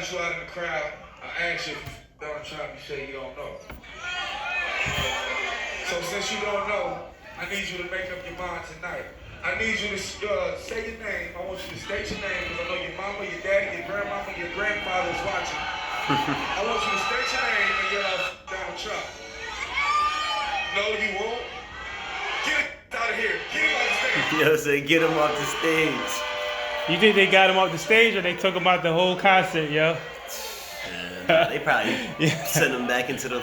invited you out in the crowd. I asked you if Donald Trump, you say you don't know. So since you don't know, I need you to make up your mind tonight. I need you to say your name. I want you to state your name because I know your mama, your daddy, your grandmama, your grandfather is watching. I want you to state your name and yell out Donald Trump. No, you won't. Get out of here. Get him off the stage. Yo, say get him off the stage. You think they got him off the stage or they took him out the whole concert, yo? Nah, they probably sent him back into the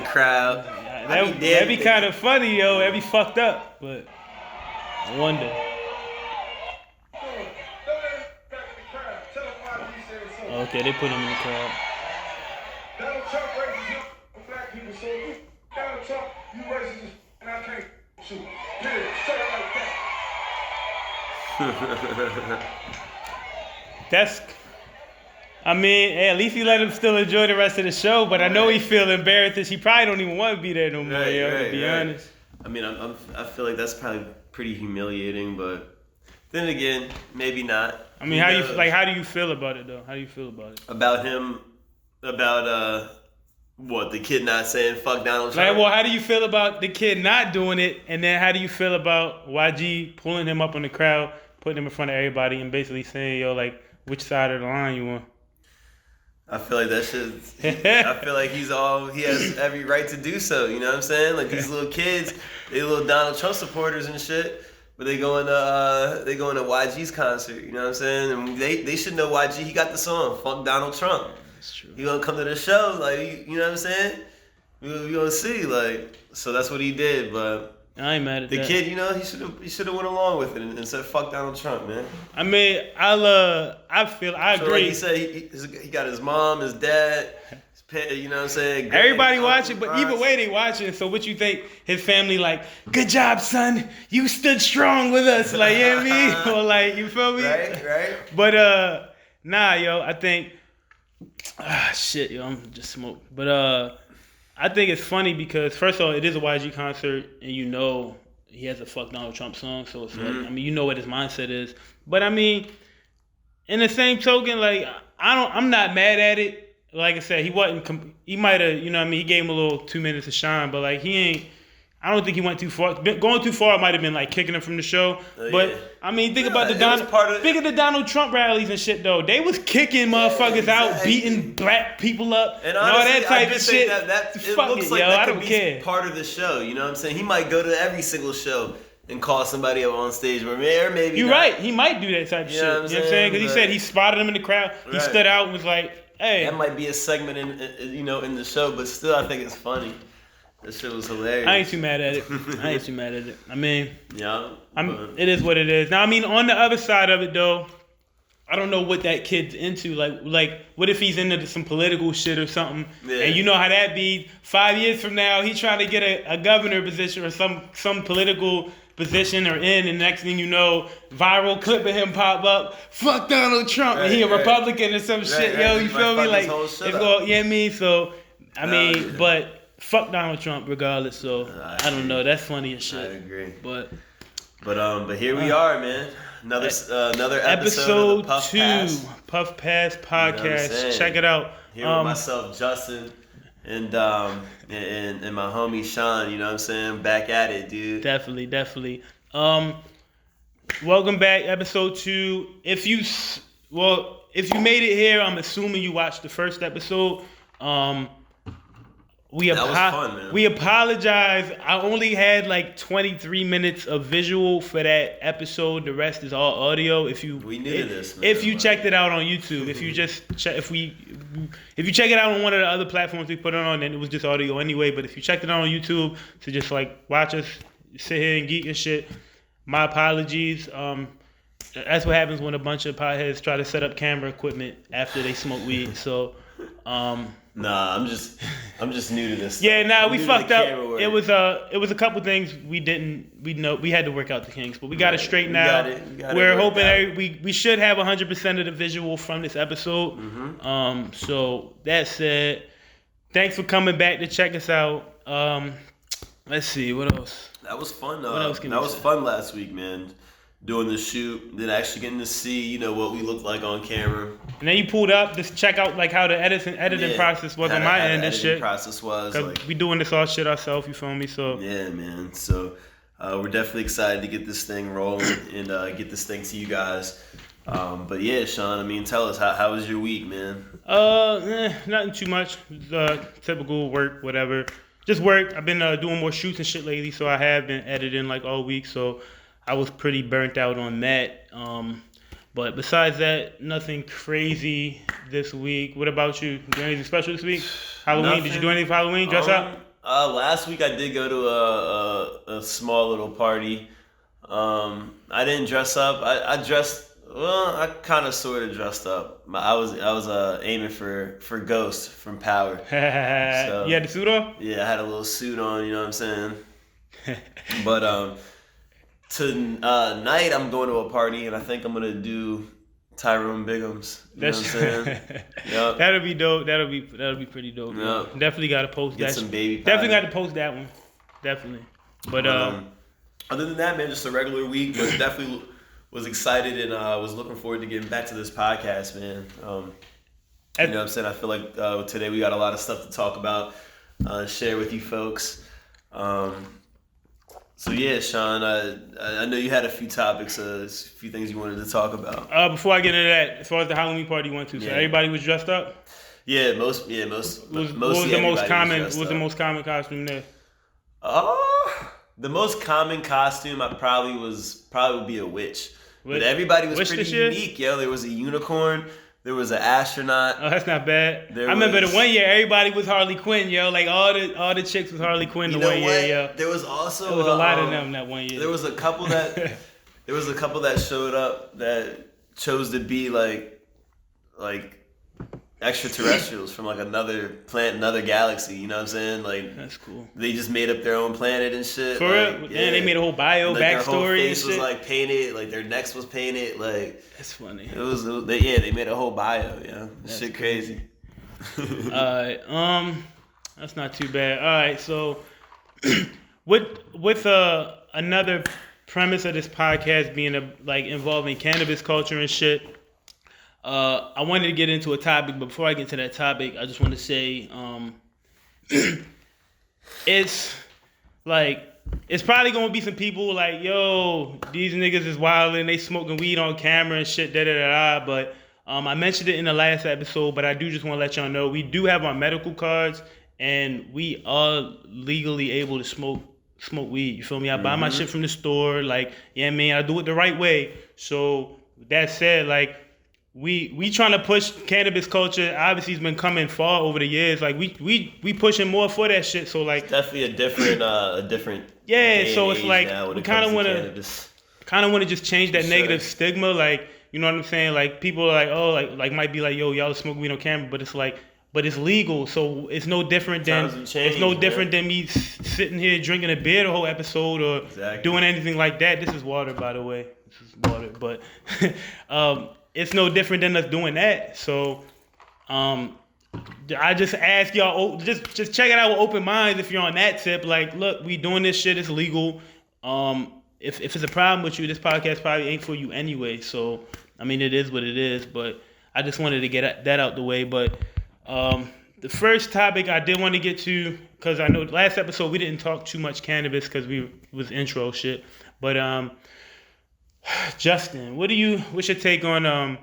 crowd. That'd be kind of funny, yo. That'd be fucked up, but I wonder. Okay, they put him in the crowd. Donald Trump raises for black people, so Donald Trump, you racist, and I can't shoot. Period. Straight like that. That's. I mean, hey, at least he let him still enjoy the rest of the show. But I know he feel embarrassed. He probably don't even want to be there no more, to be honest. I mean, I feel like that's probably pretty humiliating, but then again, maybe not. I mean, how do you feel about it though? How do you feel about it? About him, what, the kid not saying fuck Donald Trump? Like, well, how do you feel about the kid not doing it, and then how do you feel about YG pulling him up in the crowd, putting him in front of everybody, and basically saying, yo, like, which side of the line you on? I feel like that shit. I feel like he has every right to do so. You know what I'm saying? Like these little kids, they little Donald Trump supporters and shit, but they going to YG's concert. You know what I'm saying? And they should know YG. He got the song "Fuck Donald Trump." That's true. He gonna come to the show, like you know what I'm saying? We gonna see, like, so that's what he did, but. I ain't mad at the that. kid, you know, he should have went along with it and said fuck Donald Trump, man. I mean, I agree. Like he said, he got his mom, his dad, you know what I'm saying? Everybody watching, but either way they watching. So what you think? His family like, good job, son. You stood strong with us, like, you know what I mean? Or like, you feel me? Right. But nah, yo, I think shit, yo, I'm just smoked. But I think it's funny because first of all, it is a YG concert, and you know he has a fuck Donald Trump song, so it's like, I mean, you know what his mindset is. But I mean, in the same token, like I'm not mad at it. Like I said, he might have, you know what I mean, he gave him a little 2 minutes to shine, but like I don't think he went too far. Going too far might have been like kicking him from the show. But I mean, think about the Donald Trump rallies and shit though. They was kicking motherfuckers out, beating black people up, and honestly, all that type of shit. It looks like that could be part of the show. You know what I'm saying? He might go to every single show and call somebody up on stage, or maybe you're right. He might do that type of shit. You know what I'm saying? Because he said he spotted him in the crowd. He stood out and was like, "Hey." That might be a segment in the show, but still, I think it's funny. That shit was hilarious. I ain't too mad at it. I mean, yeah, it is what it is. Now, I mean, on the other side of it, though, I don't know what that kid's into. Like, what if he's into some political shit or something? Yeah. And you know how that be. 5 years from now, he's trying to get a governor position or some political position or and next thing you know, viral clip of him pop up. Fuck Donald Trump, and he a Republican or some shit. Yo, you feel me? Like, it's all, you know what I mean? So, I mean, but. Fuck Donald Trump regardless, so I don't know. That's funny as shit. I agree. But here we are, man. Another episode of the Puff Pass. Puff Pass podcast. You know check it out. Here with myself, Justin, and my homie Sean, you know what I'm saying? Back at it, dude. Definitely. Welcome back, episode 2. If you made it here, I'm assuming you watched the first episode. That was fun, man. We apologize. I only had like 23 minutes of visual for that episode. The rest is all audio. If you checked it out on YouTube, if you check it out on one of the other platforms we put it on, then it was just audio anyway. But if you checked it out on YouTube to just like watch us sit here and geek and shit, my apologies. That's what happens when a bunch of potheads try to set up camera equipment after they smoke weed. So. Nah, I'm just new to this. Yeah, we fucked up. It was a couple things we had to work out the kinks, but we got it straightened out. We're hoping we should have 100% of the visual from this episode. Mm-hmm. So that said, thanks for coming back to check us out. Let's see what else. That was fun. That was fun last week, man. doing the shoot, then actually getting to see, what we look like on camera. And then you pulled up, just check out like how the editing process was on my end and shit. Process was. Cause we doing this all shit ourselves, you feel me? So yeah, man. So we're definitely excited to get this thing rolling and get this thing to you guys. But yeah, Sean, I mean, tell us how was your week, man? Nothing too much. Typical work, whatever. Just work. I've been doing more shoots and shit lately, so I have been editing like all week. So I was pretty burnt out on that. But besides that, nothing crazy this week. What about you? Do anything special this week? Halloween? Nothing. Did you do anything for Halloween? Dress up? Last week I did go to a small little party. I didn't dress up. I dressed. Well, I kind of sort of dressed up. I was aiming for Ghost from Power. So, you had the suit on? Yeah, I had a little suit on. You know what I'm saying? But tonight I'm going to a party, and I think I'm gonna do Tyrone Biggums. You know what I'm saying? Yep. That'll be dope. That'll be pretty dope. Yep. Definitely got to post Get that. some baby. Definitely got to post that one. Definitely. But other than that, man, just a regular week. But definitely was excited and was looking forward to getting back to this podcast, man. You know what I'm saying? I feel like today we got a lot of stuff to talk about, share with you folks. So yeah, Sean, I know you had a few topics, a few things you wanted to talk about. Before I get into that, as far as the Halloween party you went to, so everybody was dressed up? Yeah, most. What was the most common? What was the most common costume there? The most common costume I probably would be a witch. But everybody was pretty unique, yo. There was a unicorn. There was an astronaut. Oh, that's not bad. I remember the one year everybody was Harley Quinn, yo. Like all the chicks was Harley Quinn the one year, yo. There was also there was a lot of them that one year. There was a couple that showed up that chose to be like extraterrestrials from like another planet, another galaxy. You know what I'm saying? Like that's cool. They just made up their own planet and shit. For real? Yeah, they made a whole bio, like, backstory, their whole face and shit. was like painted, like their necks was painted, like that's funny. They made a whole bio. Yeah, that's shit crazy. That's not too bad. All right, so with another premise of this podcast being involving cannabis culture and shit. I wanted to get into a topic, but before I get into that topic, I just want to say, it's probably gonna be some people like, yo, these niggas is wildin', they smoking weed on camera and shit, But I mentioned it in the last episode, but I do just want to let y'all know we do have our medical cards, and we are legally able to smoke weed. You feel me? I buy my shit from the store, I do it the right way. So with that said, we trying to push cannabis culture. Obviously, it's been coming far over the years. We pushing more for that shit. So it's definitely a different. Yeah. So it's we kind of want to just change that negative stigma. You know what I'm saying? People are might be like, yo, y'all smoke weed on camera, but it's legal. So it's no different than than me sitting here drinking a beer the whole episode or doing anything like that. This is water, by the way. This is water, but it's no different than us doing that. So, I just ask y'all, just check it out with open minds if you're on that tip. Look, we doing this shit. It's legal. If it's a problem with you, this podcast probably ain't for you anyway. So, I mean, it is what it is. But I just wanted to get that out the way. But the first topic I did want to get to, because I know last episode we didn't talk too much cannabis because we was intro shit. But Justin, what's your take on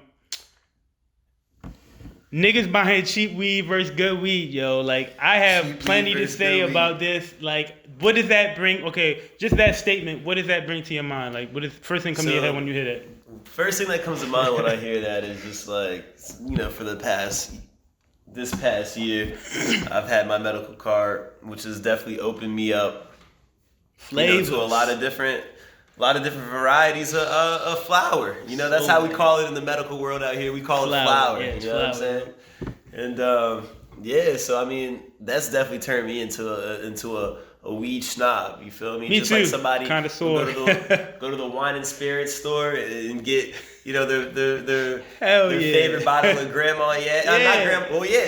niggas buying cheap weed versus good weed, yo? I have plenty to say about this. What does that bring? Okay, just that statement. What does that bring to your mind? What is first thing come to your head when you hear that? First thing that comes to mind when I hear that is just for this past year, I've had my medical card, which has definitely opened me up to a lot of different varieties of flower. That's how we call it in the medical world out here. We call it flower. Yeah, you know what I'm saying? And so I mean, that's definitely turned me into a weed snob. You feel me? Me just too. Like somebody kind of sore. Go to the wine and spirits store and get their Hell favorite bottle of Grand Marnier.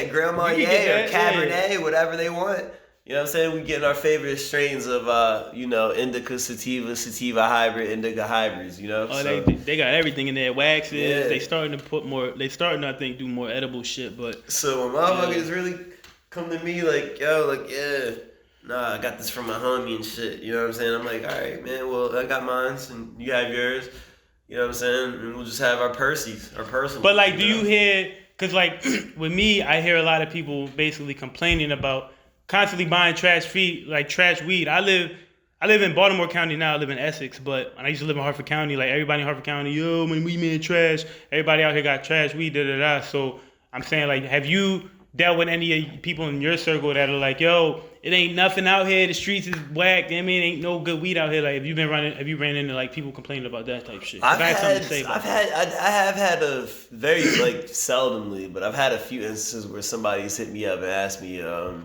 Grandma or Cabernet, whatever they want. You know what I'm saying? We getting our favorite strains of, indica, sativa hybrid, indica hybrids, you know? Oh, So, they got everything in there. Waxes. Yeah. They starting to put more. They starting to, I think, do more edible shit. But so when motherfuckers really come to me like, yo, like, yeah, nah, I got this from my homie and shit. You know what I'm saying? I'm like, all right, man, well, I got mine and you have yours. You know what I'm saying? And we'll just have our Percy's, our personal. But like, do you hear? Because like with me, I hear a lot of people basically complaining about constantly buying trash weed. I live in Baltimore County now. I live in Essex, but when I used to live in Hartford County, like everybody in Hartford County, yo, man, weed man trash. Everybody out here got trash weed, da da da. So I'm saying, like, have you dealt with any of people in your circle that are like, yo, it ain't nothing out here. The streets is whack. I mean, ain't no good weed out here. Like, have you ran into like people complaining about that type of shit? I have something to say about that. I have had a very like seldomly, but I've had a few instances where somebody's hit me up and asked me, I'll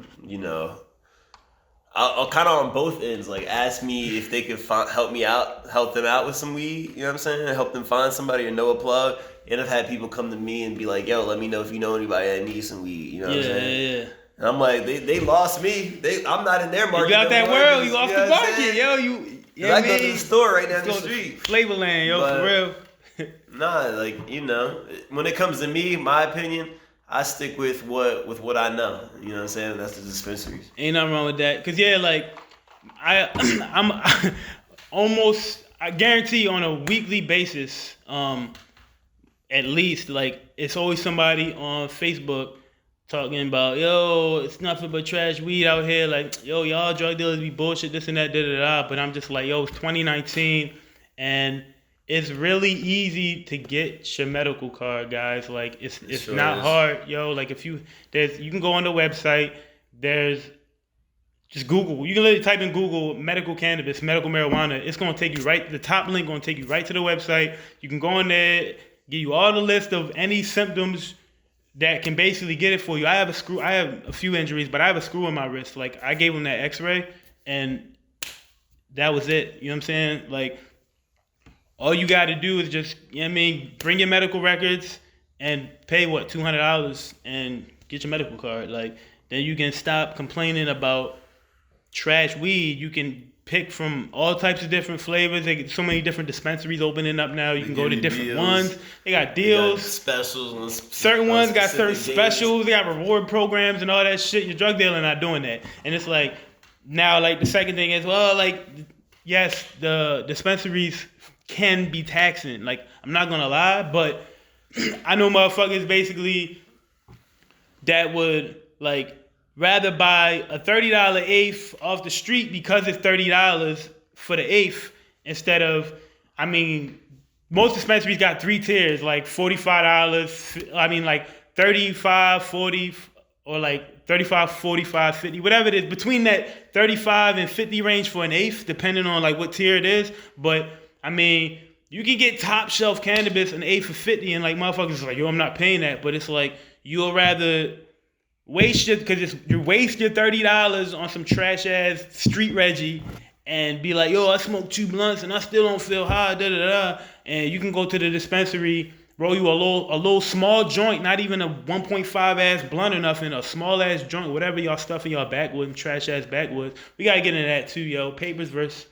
kind of on both ends, like ask me if they could help them out with some weed. You know what I'm saying? Help them find somebody or know a plug. And I've had people come to me and be like, yo, let me know if you know anybody that needs some weed. You know what I'm saying? Yeah. And I'm like, they lost me. I'm not in their market. You out that world, you off the market, yo. I go to the store right down the street. Flavorland, yo, But, for real. Nah, like, when it comes to me, my opinion, I stick with what I know. You know what I'm saying? That's the dispensaries. Ain't nothing wrong with that. Cause yeah, like I'm almost, I guarantee on a weekly basis, at least, like, it's always somebody on Facebook talking about, yo, it's nothing but trash weed out here. Like, yo, y'all drug dealers be bullshit, this and that, da da da. But I'm just like, yo, it's 2019, and it's really easy to get your medical card, guys. Like, it's sure not is. hard, yo. Like, you can go on the website. Just Google. You can literally type in Google medical cannabis, medical marijuana. It's gonna take you right. The top link gonna take you right to the website. You can go on there, give you all the list of any symptoms that can basically get it for you. I have a few injuries, but I have a screw in my wrist. Like, I gave him that X-ray, and that was it. You know what I'm saying? Like, all you got to do is just, bring your medical records and pay $200 and get your medical card. Like, then you can stop complaining about trash weed. You can pick from all types of different flavors. They get so many different dispensaries opening up now. You can go to different deals. ones. They got deals. They got specials. Certain ones got certain specific specials. They got reward programs and all that shit. Your drug dealer not doing that. And it's like, now, like, the second thing is, well, like, yes, the dispensaries can be taxing. Like, I'm not gonna lie, but I know motherfuckers basically that would, like, rather buy a $30 eighth off the street because it's $30 for the eighth instead of, most dispensaries got 3 tiers, like $45, like 35, 40, or like 35, 45, 50, whatever it is, between that 35 and 50 range for an eighth, depending on like what tier it is. But you can get top shelf cannabis an eighth for 50, and like motherfuckers is like, yo, I'm not paying that. But it's like, you'll rather waste your $30 on some trash ass street Reggie and be like, yo, I smoked 2 blunts and I still don't feel high, da da da. And you can go to the dispensary, roll you a little small joint, not even a 1.5 ass blunt or nothing, a small ass joint, whatever y'all stuffing y'all backwood, trash ass backwoods. We gotta get into that too, yo. Papers versus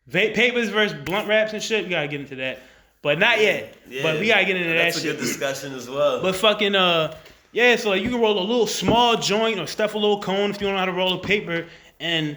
blunt wraps and shit. We gotta get into that, but not yet. Yeah, but we gotta get into that shit. That's a good discussion as well. But fucking so like you can roll a little small joint or stuff a little cone if you don't know how to roll a paper. And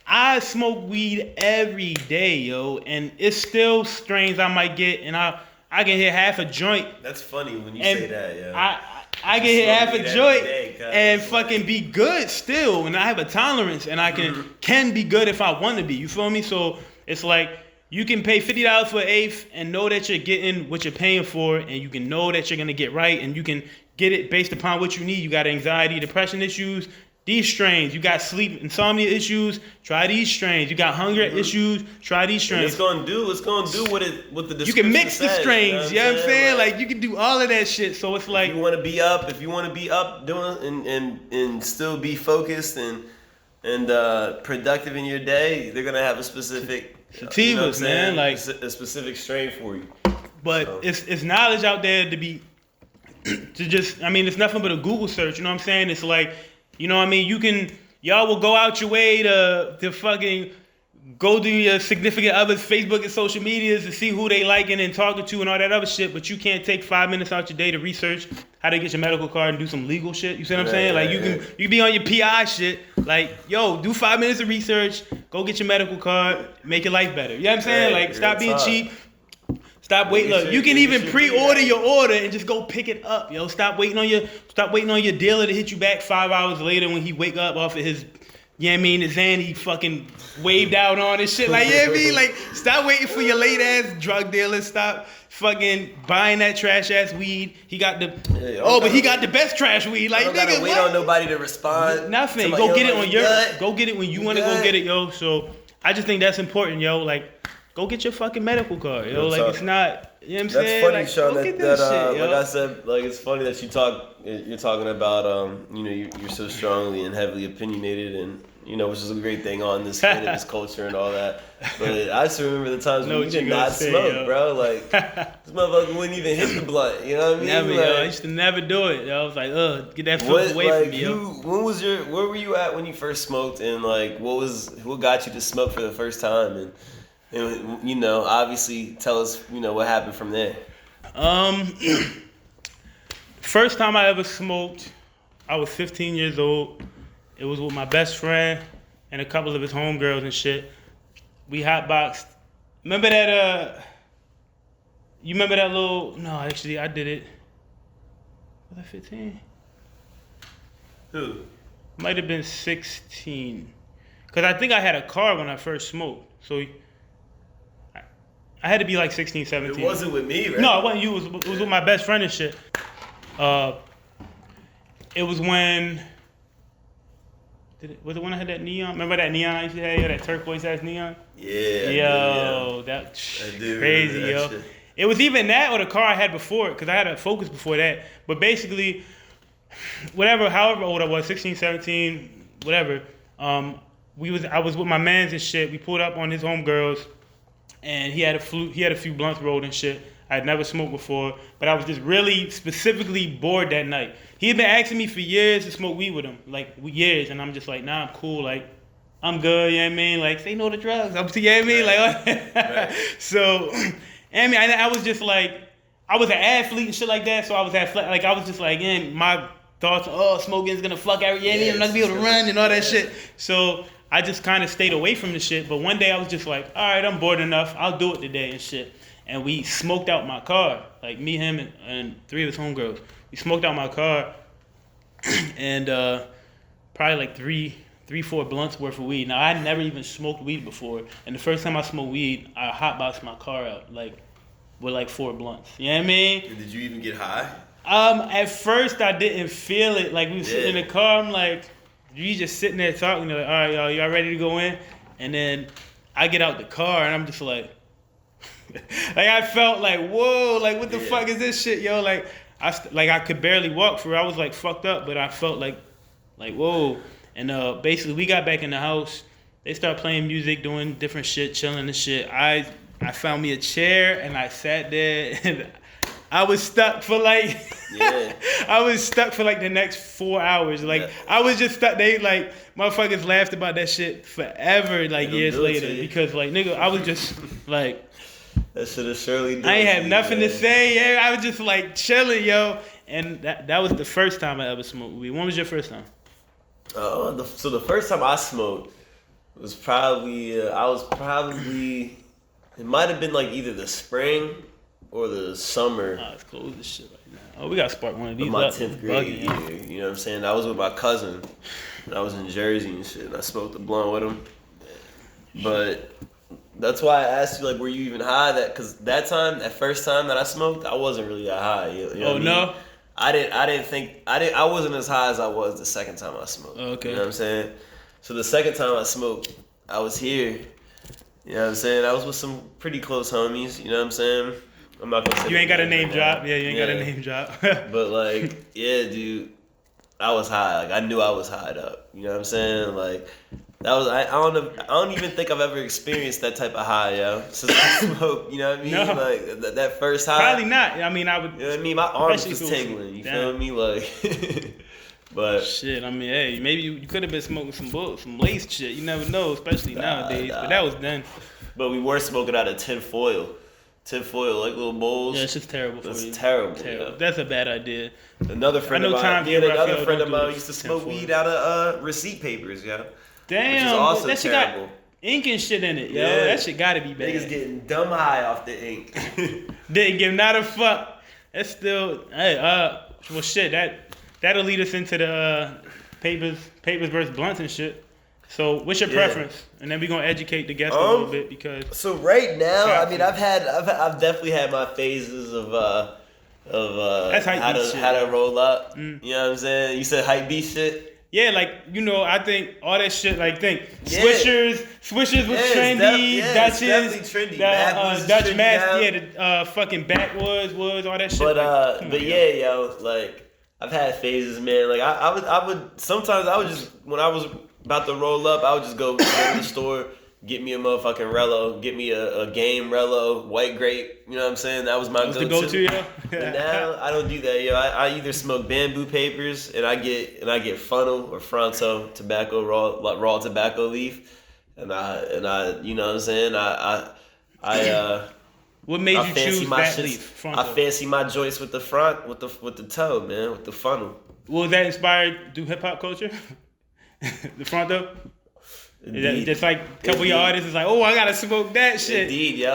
I smoke weed every day, yo, and it's still strains I might get, and I can hit half a joint. That's funny when you say that, yeah. I can hit half a joint day, and fucking be good still, and I have a tolerance, and I can be good if I want to be. You feel me? So it's like you can pay $50 for an eighth and know that you're getting what you're paying for, and you can know that you're gonna get right, and you can get it based upon what you need. You got anxiety, depression issues. These strains. You got sleep, insomnia issues. Try these strains. You got hunger issues. Try these strains. It's gonna do what the description You can mix the says, strains. You know what I'm saying? Like, you can do all of that shit. So it's like, if you want to be up doing and still be focused and productive in your day, they're gonna have a specific sativas, man. Like a specific strain for you. But So. it's knowledge out there it's nothing but a Google search. You know what I'm saying? It's like, you know what I mean? You can y'all will go out your way to fucking go through your significant other's Facebook and social medias to see who they liking and talking to and all that other shit, but you can't take 5 minutes out your day to research how to get your medical card and do some legal shit. You see what I'm saying? Like, you can be on your PI shit. Like, yo, do 5 minutes of research, go get your medical card, make your life better. You know what I'm saying? Like, stop being cheap. Stop waiting. Look, you can even pre-order your order and just go pick it up, yo. Stop waiting on your dealer to hit you back 5 hours later when he wake up off of his, you know what I mean, the Xanny fucking waved out on and shit. Like, you know what I mean? Like, stop waiting for your late ass drug dealer. Stop fucking buying that trash ass weed. He got the but he got the best trash weed. Like, don't nigga, gotta wait on nobody to respond. Nothing. Somebody, go get it on your. gut. Go get it when you want to go get it, yo. So I just think that's important, yo. Like, go get your fucking medical card, yo. Like, it's not. You know what I'm saying? That's funny, like, Sean. go get That shit, yo. like I said, like it's funny that you're talking about, you know, you're so strongly and heavily opinionated, and you know, which is a great thing on this cannabis culture and all that. But I just remember the times when you did not smoke, yo. Bro. Like this motherfucker wouldn't even hit the blunt. You know what I mean? Never, like, yo. I used to never do it. Yo. I was like, get that filth away from me, yo. Where were you at when you first smoked, and like what got you to smoke for the first time, and you know, obviously tell us, you know, what happened from there. First time I ever smoked, I was 15 years old. It was with my best friend and a couple of his homegirls and shit. We hotboxed. Remember that, you remember that little, no, actually, I did it. Was I 15? Who? Might have been 16. Because I think I had a car when I first smoked. So I had to be like 16, 17. It wasn't with me, right? No, it wasn't you. It was with my best friend and shit. It was when... Was it when I had that neon? Remember that neon I used to have? Yo, that turquoise ass neon? Yeah. Yo, that's crazy, yo. Shit. It was even that or the car I had before it, because I had a Focus before that. But basically, however old I was, 16, 17, whatever, I was with my mans and shit. We pulled up on his homegirls, and he had a few blunts rolled and shit. I had never smoked before, but I was just really specifically bored that night. He had been asking me for years to smoke weed with him, like years, and I'm just like, nah, I'm cool, like, I'm good, you know what I mean? Like, say no to drugs, you know what I mean? Like, right. So, I mean, I was just like, I was an athlete and shit like that, so I was like, I was just like, my thoughts, smoking's gonna fuck everything, I'm not gonna be able to run and all that shit. So, I just kind of stayed away from the shit, but one day I was just like, all right, I'm bored enough, I'll do it today and shit. And we smoked out my car, like me, him, and three of his homegirls. We smoked out my car, and probably like three, 4 blunts worth of weed. Now, I never even smoked weed before, and the first time I smoked weed, I hotboxed my car out, like, with like 4 blunts. You know what I mean? And did you even get high? At first, I didn't feel it. Like, we were sitting in the car, I'm like, you just sitting there talking, you're like, all right, y'all ready to go in? And then I get out the car, and I'm just like, like I felt like, whoa, like what the fuck is this shit, yo? Like I could barely walk for real. I was like fucked up, but I felt like whoa. And basically we got back in the house. They started playing music, doing different shit, chilling and shit. I found me a chair and I sat there and I was stuck for like I was stuck for like the next 4 hours. Like I was just stuck. They like motherfuckers laughed about that shit forever, like years later, because like nigga, I was just like. That should have surely done. I ain't have nothing to say. Yeah, I was just like chilling, yo. And that was the first time I ever smoked weed. When was your first time? So the first time I smoked was probably it might have been like either the spring or the summer. Oh, it's close as shit right now. Oh, we gotta spark one of these. Of my 10th grade year. You know what I'm saying? I was with my cousin. And I was in Jersey and shit. And I smoked a blunt with him. But that's why I asked you, like, were you even high? Because that first time that I smoked, I wasn't really that high. You know what I mean? No? I wasn't as high as I was the second time I smoked. Okay. You know what I'm saying? So the second time I smoked, I was here. You know what I'm saying? I was with some pretty close homies. You know what I'm saying? I'm not gonna say you ain't got a name drop. Yeah, you ain't got a name drop. But like, yeah, dude, I was high. Like I knew I was high up. You know what I'm saying? Like. That was I don't even think I've ever experienced that type of high, yo. Since I smoked, you know what I mean? No. Like that first high. Probably not. I mean, I would. You know what I mean? My arms was tingling. You feel me? Like. But shit, I mean, hey, maybe you could have been smoking some lace shit. You never know, especially nowadays. nah. But that was then. But we were smoking out of tin foil, like little bowls. Yeah, it's just terrible for That's you. terrible. Terrible. Yeah. That's a bad idea. Another friend I know of mine. Tom Me and Raphael another friend don't of do mine this used to smoke tinfoil. weed out of receipt papers, yeah. Damn, Which is also that shit terrible. got ink and shit in it, yo. Yeah. That shit gotta be bad. Niggas getting dumb high off the ink. Didn't give not a fuck. That's still, hey, well, shit. That'll lead us into the papers versus blunts and shit. So, what's your preference? And then we gonna educate the guests a little bit because. So right now, I mean, I've definitely had my phases of That's how to roll up. You know what I'm saying? You said hype beat shit. Yeah, like, you know, I think all that shit, like, Yeah. Swishers was trendy, it's Dutches, definitely trendy. the Bad was Dutch trendy mask, now. yeah, the fucking backwoods, all that shit. But like, come on, yeah, yo, like I've had phases, man. Like I would sometimes I would just when I was about to roll up, I would just go to the store, get me a motherfucking Rello, get me a game Rello, white grape. You know what I'm saying? That was my What's go-to. the go-to, yo? But now I don't do that, yo. I either smoke bamboo papers and I get funnel or fronto tobacco raw tobacco leaf, and I you know what I'm saying? I What made I you fancy choose my that shits- leaf? I Fronto? fancy my joints with the front, with the toe, man, with the funnel. Was that inspired through hip hop culture? The Fronto? Indeed. Just like a couple of your artists is like, oh, I gotta smoke that shit. Indeed, yo.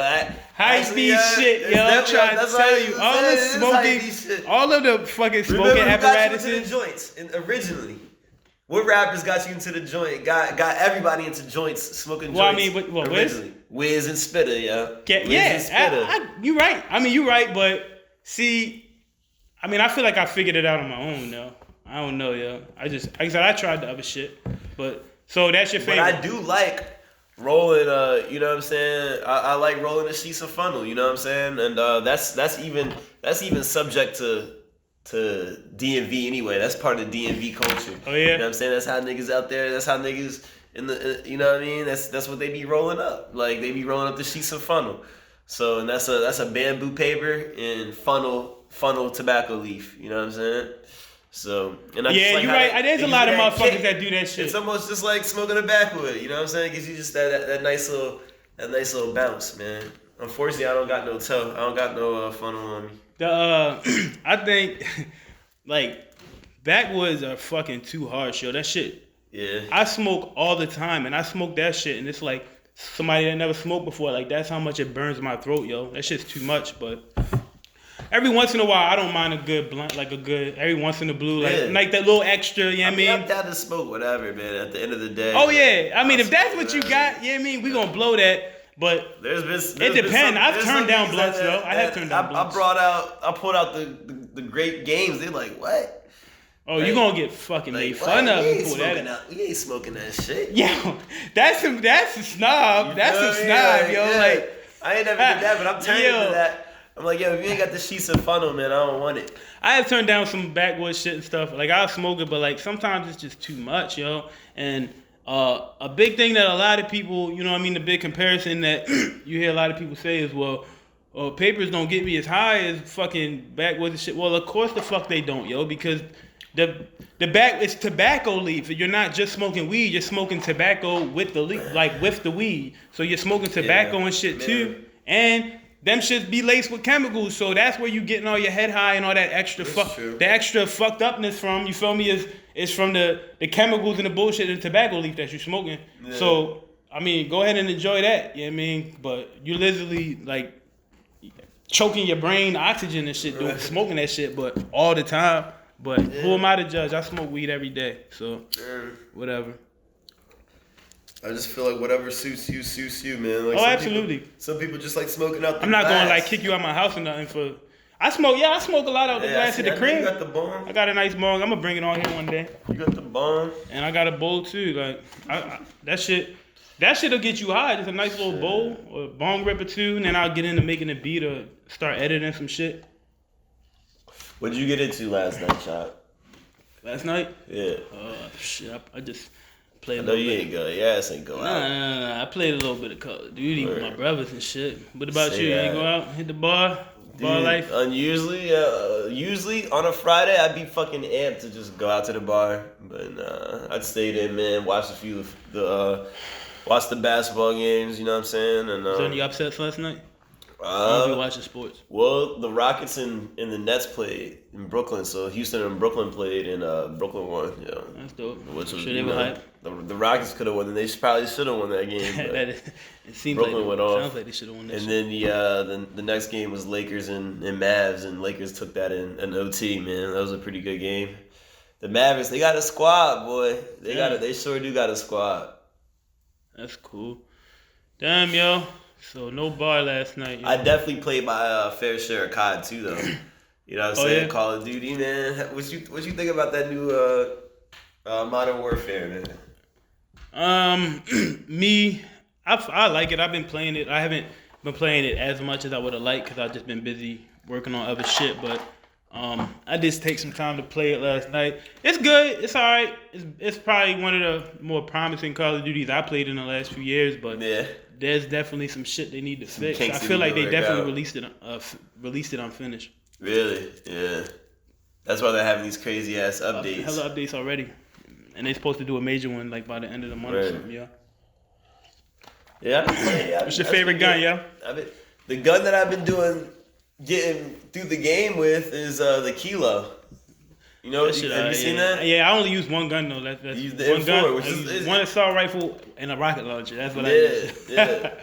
High speed shit, yo. I'm trying to tell you, all the smoking, all of the fucking smoking Remember who got you into apparatuses. the joints originally? What rappers got you into the joint? Got everybody into joints, smoking joints. Well, I mean, what, Wiz? originally. Wiz and Spitter, yo. Yeah, Wiz and Spitter. you right. I mean, you right, but see, I mean, I feel like I figured it out on my own, though. I don't know, yo. Like I said, I tried the other shit, but so that's your But favorite. I do like rolling, you know what I'm saying? I like rolling the sheets of funnel, you know what I'm saying? And that's even subject to DMV anyway. That's part of the DMV culture. Oh yeah. You know what I'm saying? That's how niggas out there, that's how niggas you know what I mean? That's what they be rolling up. Like they be rolling up the sheets of funnel. So and that's a bamboo paper and funnel tobacco leaf, you know what I'm saying? So and I just like you're how right. There's a lot of motherfuckers kick. that do that shit. It's almost just like smoking a backwood, you know what I'm saying? Gives you just that nice little bounce, man. Unfortunately, I don't got no toe. I don't got no funnel on me. I think like backwoods are fucking too harsh, yo. That shit. Yeah. I smoke all the time, and I smoke that shit, and it's like somebody that never smoked before. Like that's how much it burns my throat, yo. That shit's too much, but. Every once in a while, I don't mind a good blunt, like every once in the blue, like that little extra, you know what I mean? I'm down to smoke whatever, man, at the end of the day. Oh, yeah. I mean, if that's what you got, you know what I mean? We gonna blow that, but it depends. I've turned down blunts, though. I have turned down blunts. I pulled out the great games. They're like, what? Oh, you gonna get fucking made fun of and pull that out. We ain't smoking that shit. Yo, that's a snob. That's a snob, yo. Yeah. Like, I ain't never did that, but I'm turning to that. I'm like, yo, if you ain't got the sheets of funnel, man, I don't want it. I have turned down some backwoods shit and stuff. Like, I'll smoke it, but, like, sometimes it's just too much, yo. And a big thing that a lot of people, you know what I mean, the big comparison that you hear a lot of people say is, well, papers don't get me as high as fucking backwoods and shit. Well, of course the fuck they don't, yo, because it's tobacco leaf. You're not just smoking weed, you're smoking tobacco with the leaf, like with the weed. So you're smoking tobacco and shit, too. And them shits be laced with chemicals, so that's where you getting all your head high and all that extra the extra fucked upness from. You feel me? Is from the chemicals and the bullshit and the tobacco leaf that you're smoking. Yeah. So I mean, go ahead and enjoy that. You know what I mean? But you literally like choking your brain oxygen and shit, doing smoking that shit, but all the time. But who am I to judge? I smoke weed every day, so whatever. I just feel like whatever suits you, man. Like absolutely. Some people just like smoking out the I'm not glass. going to like kick you out my house or nothing for. I smoke a lot out the glass at the crib. You got the bong. I got a nice bong. I'm gonna bring it on here one day. You got the bong. And I got a bowl too. Like that shit'll get you high. Just a nice little bowl or a bong rip or two, and then I'll get into making a beat or start editing some shit. What did you get into last night, Chop? Last night? Yeah. Shit. I just played. I know you ain't go. Your ass ain't go out. Nah. I played a little bit of Call of Duty with my brothers and shit. What about you? You ain't go out, hit the bar? Bar life? Usually on a Friday, I'd be fucking amped to just go out to the bar. But I'd stay there, man, watch watch the basketball games, you know what I'm saying? And Was there any upsets last night? I don't be watching sports. Well, the Rockets and the Nets played in Brooklyn, so Houston and Brooklyn played, and Brooklyn won. Yeah, That's dope. Which was, Sure they were hype. The Rockets could have won, and they probably should have won that game. But It seems Brooklyn like went off. Sounds like they should have won that. And shit. then the next game was Lakers and Mavs, and Lakers took that in OT. Man, that was a pretty good game. The Mavericks, they got a squad, boy. They sure do got a squad. That's cool. Damn, yo. So no bar last night. Yo. I definitely played my fair share of COD too, though. You know what I'm saying? Yeah? Call of Duty, man. What you think about that new Modern Warfare, man? Me, I like it. I've been playing it. I haven't been playing it as much as I would have liked because I've just been busy working on other shit. But I did take some time to play it last night. It's good. It's all right. It's probably one of the more promising Call of Duties I played in the last few years. But there's definitely some shit they need to fix. I feel like they definitely released it unfinished. Really? Yeah. That's why they're having these crazy ass updates. Hella updates already. And they're supposed to do a major one like by the end of the month or something, yeah. Yeah. What's your favorite gun, yo? The gun that I've been getting through the game with is the Kilo. You know, have you seen that? Yeah, I only use one gun though. That's you use the one M4, gun. which is one assault rifle and a rocket launcher. That's what I use. Yeah.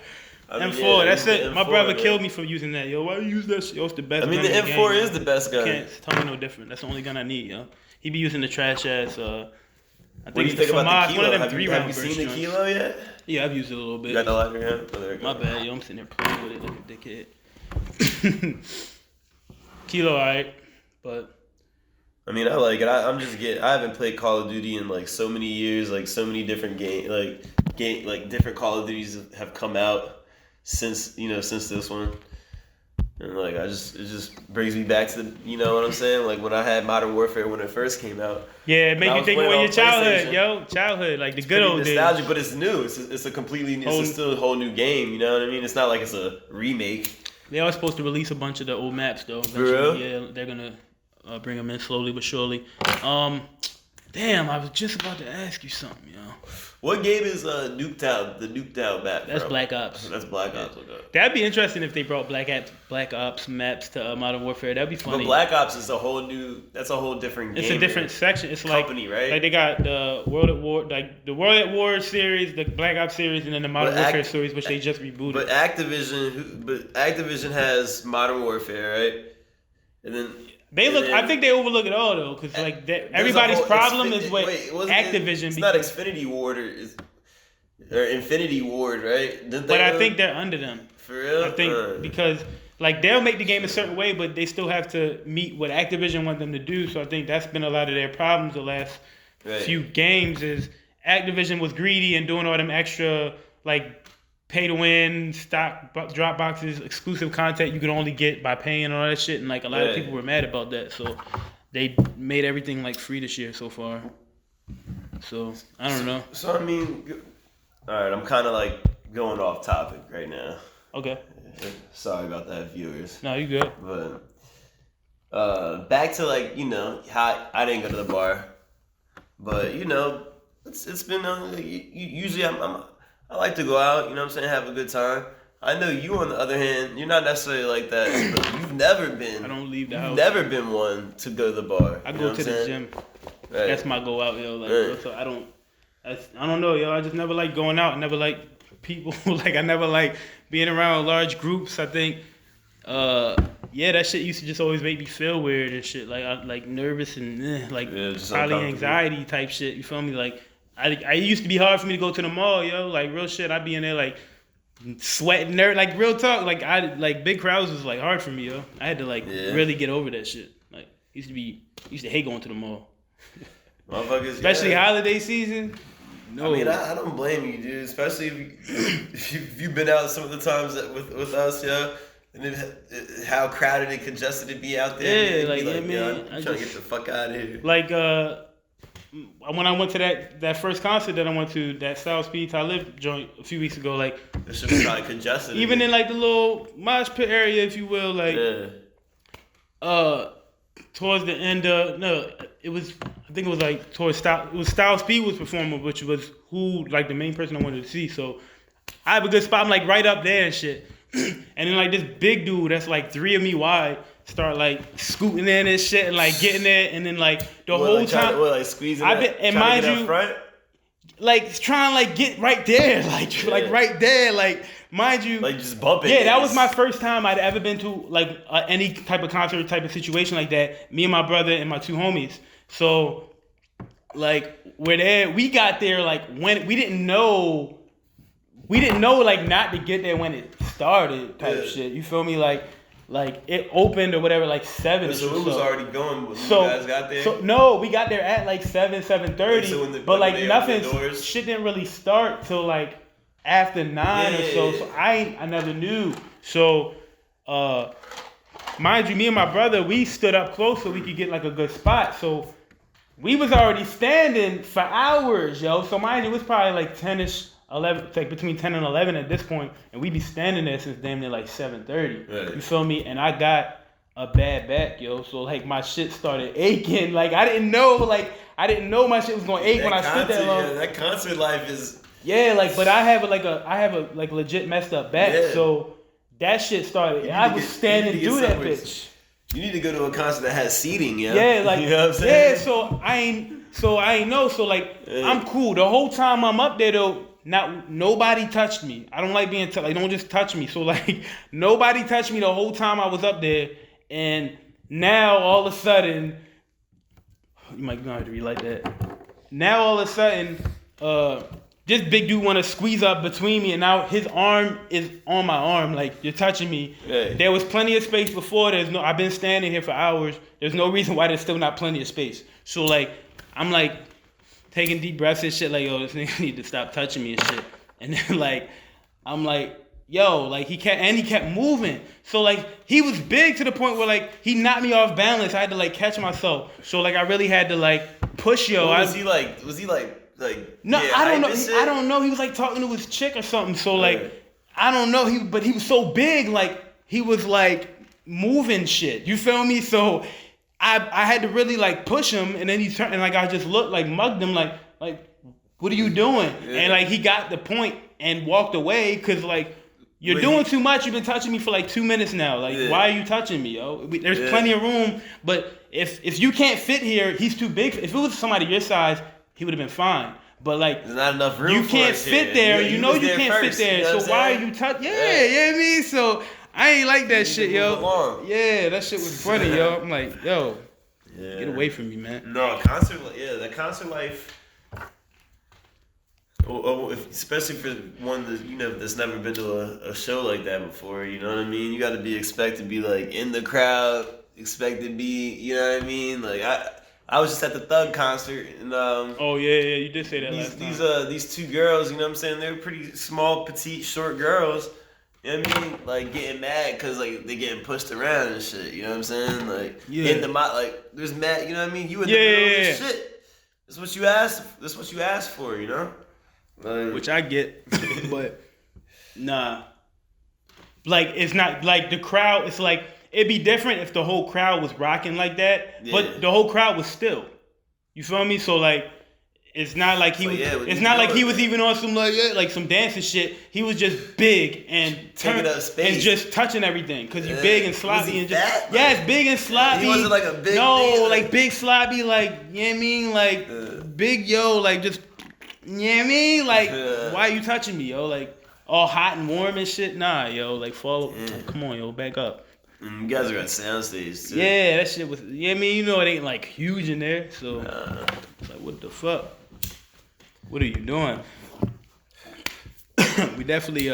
M4, that's it. M4, my brother man. killed me for using that. Yo, why you use that shit? Yo, it's the best. I mean, gun the in M4 game, is the best gun. Can't tell me no different. That's the only gun I need, yo. He be using the trash ass. I think What do you think about the Kilo? One of them Have you seen the Kilo yet? Yeah, I've used it a little bit. You got the lighter, yeah? Oh, there you go. My bad, yo. I'm sitting there playing with it like a dickhead. Kilo, alright, but. I mean, I like it. I haven't played Call of Duty in like so many years. Like so many different different Call of Duties have come out since this one. And like it just brings me back to the, you know what I'm saying? Like when I had Modern Warfare when it first came out. Yeah, it made you think about your childhood, PlayStation. childhood, like the good old days. Nostalgic, but it's new. It's a completely new. It's still a whole new game. You know what I mean? It's not like it's a remake. They are supposed to release a bunch of the old maps though. For real? Yeah, they're gonna bring them in slowly but surely. Damn, I was just about to ask you something, yo. What game is Nuketown? The Nuketown map? That's bro? Black Ops. That's Black Ops. Okay. That'd be interesting if they brought Black Ops maps to Modern Warfare. That'd be funny. But Black Ops is a whole different game. It's a different section. It's company, like, right? Like they got the World at War, like the World at War series, the Black Ops series, and then the Modern Warfare series, which they just rebooted. But Activision has Modern Warfare, right? And then I think they overlook it all though, because like everybody's problem is with Activision. It's not Xfinity Ward or Infinity Ward, right? But I think they're under them. For real? I think because like they'll make the game a certain way, but they still have to meet what Activision want them to do. So I think that's been a lot of their problems the last few games. Is Activision was greedy and doing all them extra like pay to win, stock drop boxes, exclusive content you could only get by paying and all that shit. And like a lot of people were mad about that. So they made everything like free this year so far. So I don't know. So I mean, all right, I'm kind of like going off topic right now. Okay. Sorry about that, viewers. No, you good. But back to like, you know, how I didn't go to the bar, but you know, it's been usually I like to go out, you know what I'm saying, have a good time. I know you, on the other hand, you're not necessarily like that, but you've never been. I don't leave the house. You've never been one to go to the bar. I go to the gym. Right. That's my go out, yo. Like, so I don't know, yo. I just never like going out. I never like people. Like I never like being around large groups. I think, that shit used to just always make me feel weird and shit. Like I like nervous and probably anxiety type shit. You feel me? Like. I used to be hard for me to go to the mall, yo. Like real shit, I'd be in there like sweating, like real talk. Like big crowds was like hard for me, yo. I had to really get over that shit. Like used to hate going to the mall, motherfuckers. Especially holiday season. No, I mean I don't blame you, dude. Especially if you've been out some of the times with us, yo. And how crowded and congested it be out there. Yeah, man. I'm trying to get the fuck out of here. Like when I went to that first concert that I went to, that South Speed Talib joint a few weeks ago, like this shit was probably congested. Even in like the little mosh pit area, if you will, like towards the end of I think it was like towards Style. It was Styles P was performing, which was who like the main person I wanted to see. So I have a good spot. I'm like right up there and shit. And then like this big dude that's like 3 of me wide start like scooting in and shit and like getting there, and then like the whole time like squeezing. I've been, and mind you, front? like trying to like get right there, like right there, like mind you, like just bumping. Yeah, that was my first time I'd ever been to like any type of concert type of situation like that. Me and my brother and my 2 homies. So like we're there. We got there like when we didn't know like not to get there when it started type shit. You feel me? Like it opened or whatever like 7. So it was already going when you guys got there? So no, we got there at like 7:30. So but like nothing, shit didn't really start till like after 9 or so. So I never knew. So mind you, me and my brother, we stood up close so we could get like a good spot. So we was already standing for hours, yo. So mind you, it was probably like 10ish. 11, like between 10 and 11 at this point, and we be standing there since damn near like 7:30. Right. You feel me? And I got a bad back, yo. So like my shit started aching. Like I didn't know my shit was gonna ache when I stood that long. Yeah, that concert life is. Yeah, like, but I have a legit messed up back. Yeah. So that shit started. I was standing through that bitch. You need to go to a concert that has seating, yeah. Yeah, like you know what I'm saying? Yeah. So I ain't know. So like I'm cool. The whole time I'm up there though. Nobody touched me. I don't like being don't just touch me. So like nobody touched me the whole time I was up there, and now all of a sudden, you might not have to relight that. Now all of a sudden, this big dude want to squeeze up between me, and now his arm is on my arm, like you're touching me. Hey. There was plenty of space before. I've been standing here for hours. There's no reason why there's still not plenty of space. So like I'm like taking deep breaths and shit, like, yo, this nigga need to stop touching me and shit. And then like, I'm like, yo, like he kept moving. So like he was big to the point where like he knocked me off balance. I had to like catch myself. So like I really had to like push yo. Was he like no, yeah, I don't know. I don't know. He was like talking to his chick or something. So like I don't know. But he was so big, like he was like moving shit. You feel me? So I had to really like push him, and then he turned, and like I just looked like mugged him, like what are you doing? Yeah. And like he got the point and walked away because like you're doing too much. You've been touching me for like 2 minutes now. Like why are you touching me, yo? There's plenty of room, but if you can't fit here, he's too big. If it was somebody your size, he would have been fine. But like there's not enough room. You can't fit there. You know you can't fit there. You know so why are you touching? Yeah, you know what I mean. So I ain't like that shit, yo. Yeah, that shit was funny, yo. I'm like, yo, get away from me, man. No, the concert life. Especially for one that that's never been to a show like that before, you know what I mean? You got to be expected to be like in the crowd, expected to be, you know what I mean? Like I was just at the Thug concert and oh yeah, you did say that last time. These 2 girls, you know what I'm saying? They're pretty small, petite, short girls. You know what I mean? Like getting mad because like they getting pushed around and shit. You know what I'm saying? Like in the like there's mad. You know what I mean? You in the middle of this shit. That's what you asked. That's what you asked for. You know? Like, which I get, but nah. Like it's not like the crowd. It's like it'd be different if the whole crowd was rocking like that, but the whole crowd was still. You feel me? So like. It's not like he was. It's not like he was even on some like some dancing shit. He was just big and taking up space and just touching everything because he's big and sloppy and just fat? it's big and sloppy. He wasn't like a big. No, like big sloppy, like you know what I mean, like big yo, like just you know what I mean, like why are you touching me, yo? Like all hot and warm and shit. Nah, yo, like follow. Come on, yo, back up. You guys are at soundstage too. Yeah, that shit was. Yeah, I mean, you know it ain't like huge in there, so like what the fuck. What are you doing? We definitely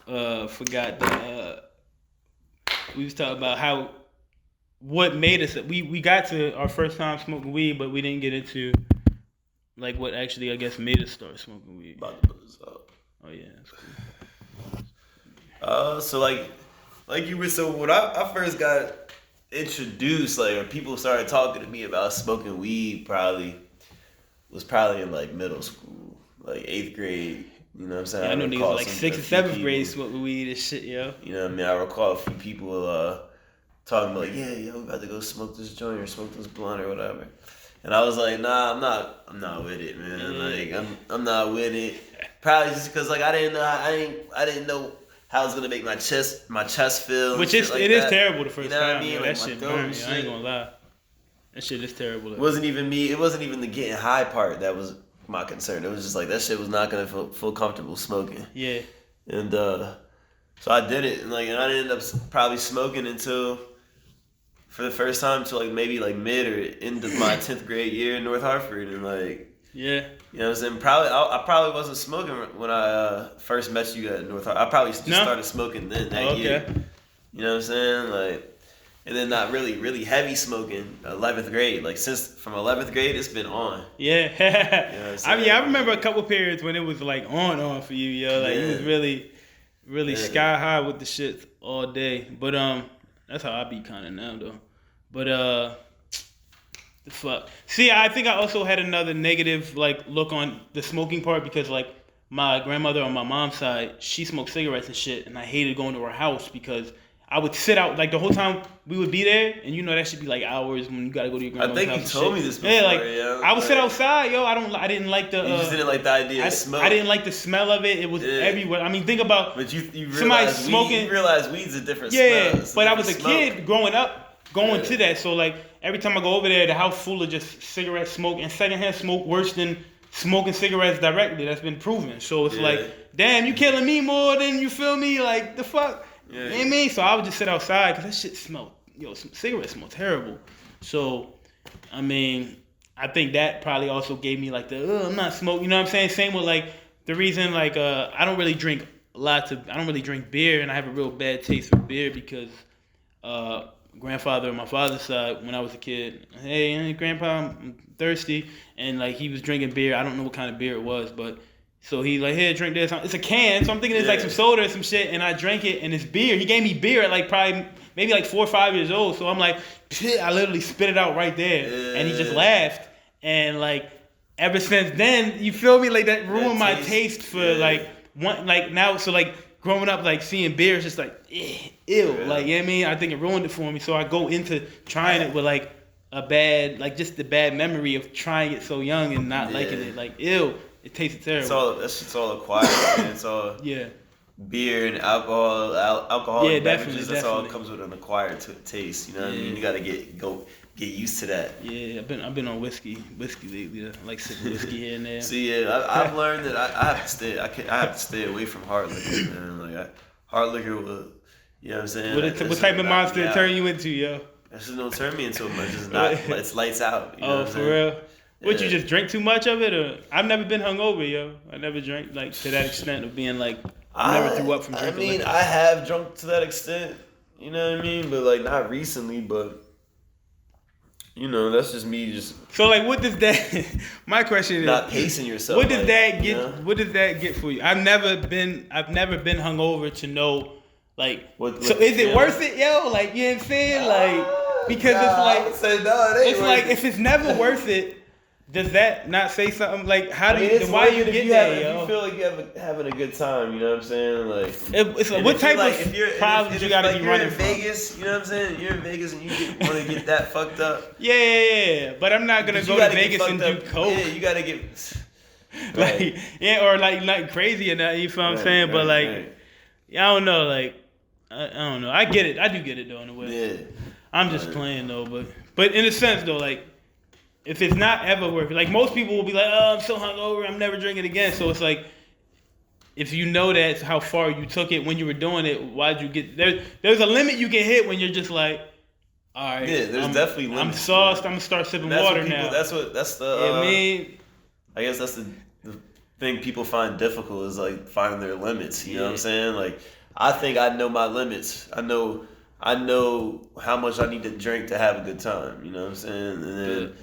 forgot that we was talking about what made us. We got to our first time smoking weed, but we didn't get into like what actually I guess made us start smoking weed. About to put this up. Oh yeah, that's cool. So like you were when I first got introduced, like when people started talking to me about smoking weed, was probably in like middle school, like 8th grade. You know what I'm saying? Yeah, I know niggas like 6th and 7th grade smoking weed and shit, yo. You know what I mean? I recall a few people talking about, yeah, yo, we about to go smoke this joint or smoke this blunt or whatever. And I was like, nah, I'm not with it, man. Like, I'm not with it. Probably just because, like, I didn't know how it was gonna make my chest feel. Which is it is terrible the first you know time. What I mean? That Like, shit my throat burns. I ain't gonna lie. That shit is terrible. It wasn't even me. It wasn't even the getting high part that was my concern. It was just like that shit was not gonna feel comfortable smoking. Yeah. And so I did it, and I didn't end up probably smoking until for the first time until like maybe like mid or end of my 10th grade year in North Hartford, and like. Yeah. You know what I'm saying? I probably wasn't smoking when I first met you at North Hartford. I probably just started smoking then that year. You know what I'm saying? Like, and then not really heavy smoking 11th grade. Like since from 11th grade, it's been on. Yeah. You know what I'm I remember a couple periods when it was like on for you, yo. Like you was really sky high with the shit all day. But that's how I be kind of now though. But the fuck. See, I think I also had another negative like look on the smoking part because like my grandmother on my mom's side, she smoked cigarettes and shit, and I hated going to her house because I would sit out like the whole time we would be there, and you know that should be like hours when you gotta go to your grandmother's house. I think you told me this before. Yeah, like I would like, sit outside, yo. I didn't like the. You just didn't like the idea of smoke. I didn't like the smell of it. It was everywhere. I mean, think about. But you somebody realize smoking. You realize weed's a different smell. Yeah, but I was a kid growing up, going to that. So like every time I go over there, the house full of just cigarette smoke and secondhand smoke worse than smoking cigarettes directly. That's been proven. So it's like, damn, you killing me more than you feel me. Like the fuck. Yeah. You know what I mean? So I would just sit outside because that shit smelled, cigarettes smell terrible. So, I mean, I think that probably also gave me like I'm not smoking, you know what I'm saying? Same with like the reason like I don't really drink I don't really drink beer, and I have a real bad taste for beer because grandfather on my father's side, when I was a kid, hey, grandpa, I'm thirsty, and like he was drinking beer. I don't know what kind of beer it was, but so he's like, here, drink this. It's a can, so I'm thinking it's like some soda or some shit, and I drank it, and it's beer. He gave me beer at like probably maybe like 4 or 5 years old, so I'm like, shit, I literally spit it out right there, and he just laughed, and like ever since then, you feel me? Like that ruined my taste for like now. So like growing up, like seeing beer is just like ew, like you know what I mean? I think it ruined it for me. So I go into trying it with like a bad, like just the bad memory of trying it so young and not liking it. Like ew. It tasted terrible. That shit's all acquired, man. It's all beer and alcohol, Yeah, beverages. That's all definitely. comes with an acquired taste. You know what I mean? You gotta get used to that. Yeah, I've been on whiskey lately. I like sipping whiskey here and there. See, I've learned that I have to stay. I have to stay away from hard liquor, man. Like hard liquor will, you know what I'm saying? What type of monster turn you into, yo? That shit don't turn me into much. It's not. It's lights out. You know what I'm for saying? real? Would you just drink too much of it, or I've never been hungover, yo. I never drank like to that extent of being like I never threw up from drinking. I mean, liquor. I have drunk to that extent. You know what I mean? But like not recently, but. You know, that's just me just. So like, what does that? My question is not pacing yourself. What does that get? You know? What does that get for you? I've never been hungover to know like. So is it worth it, yo? Like you know what I'm saying? Like because it's like. I would say no, it ain't it's like if it's never worth it. Does that not say something? Like, how do you? Why you get there, yo? If you feel like you're having a good time, you know what I'm saying? Like, it's like, what type of problems you gotta be running from? Vegas, you know what I'm saying? You're in Vegas and you want to get that fucked up. Yeah. But I'm not gonna go to Vegas and do coke. Yeah, you gotta get like or like crazy or not. You feel what I'm saying? But like, I don't know. Like, I don't know. I get it. I do get it though in a way. Yeah. I'm just playing though, but in a sense though, like. If it's not ever worth it, like most people will be like, oh, I'm so hungover, I'm never drinking again. So it's like, if you know that's how far you took it when you were doing it, why'd you get there? There's a limit you can hit when you're just like, all right, yeah, there's definitely limits. I'm sauced. I'm gonna start sipping water now. That's the. I mean, I guess that's the thing people find difficult is like finding their limits. You know what I'm saying? Like, I think I know my limits. I know how much I need to drink to have a good time. You know what I'm saying?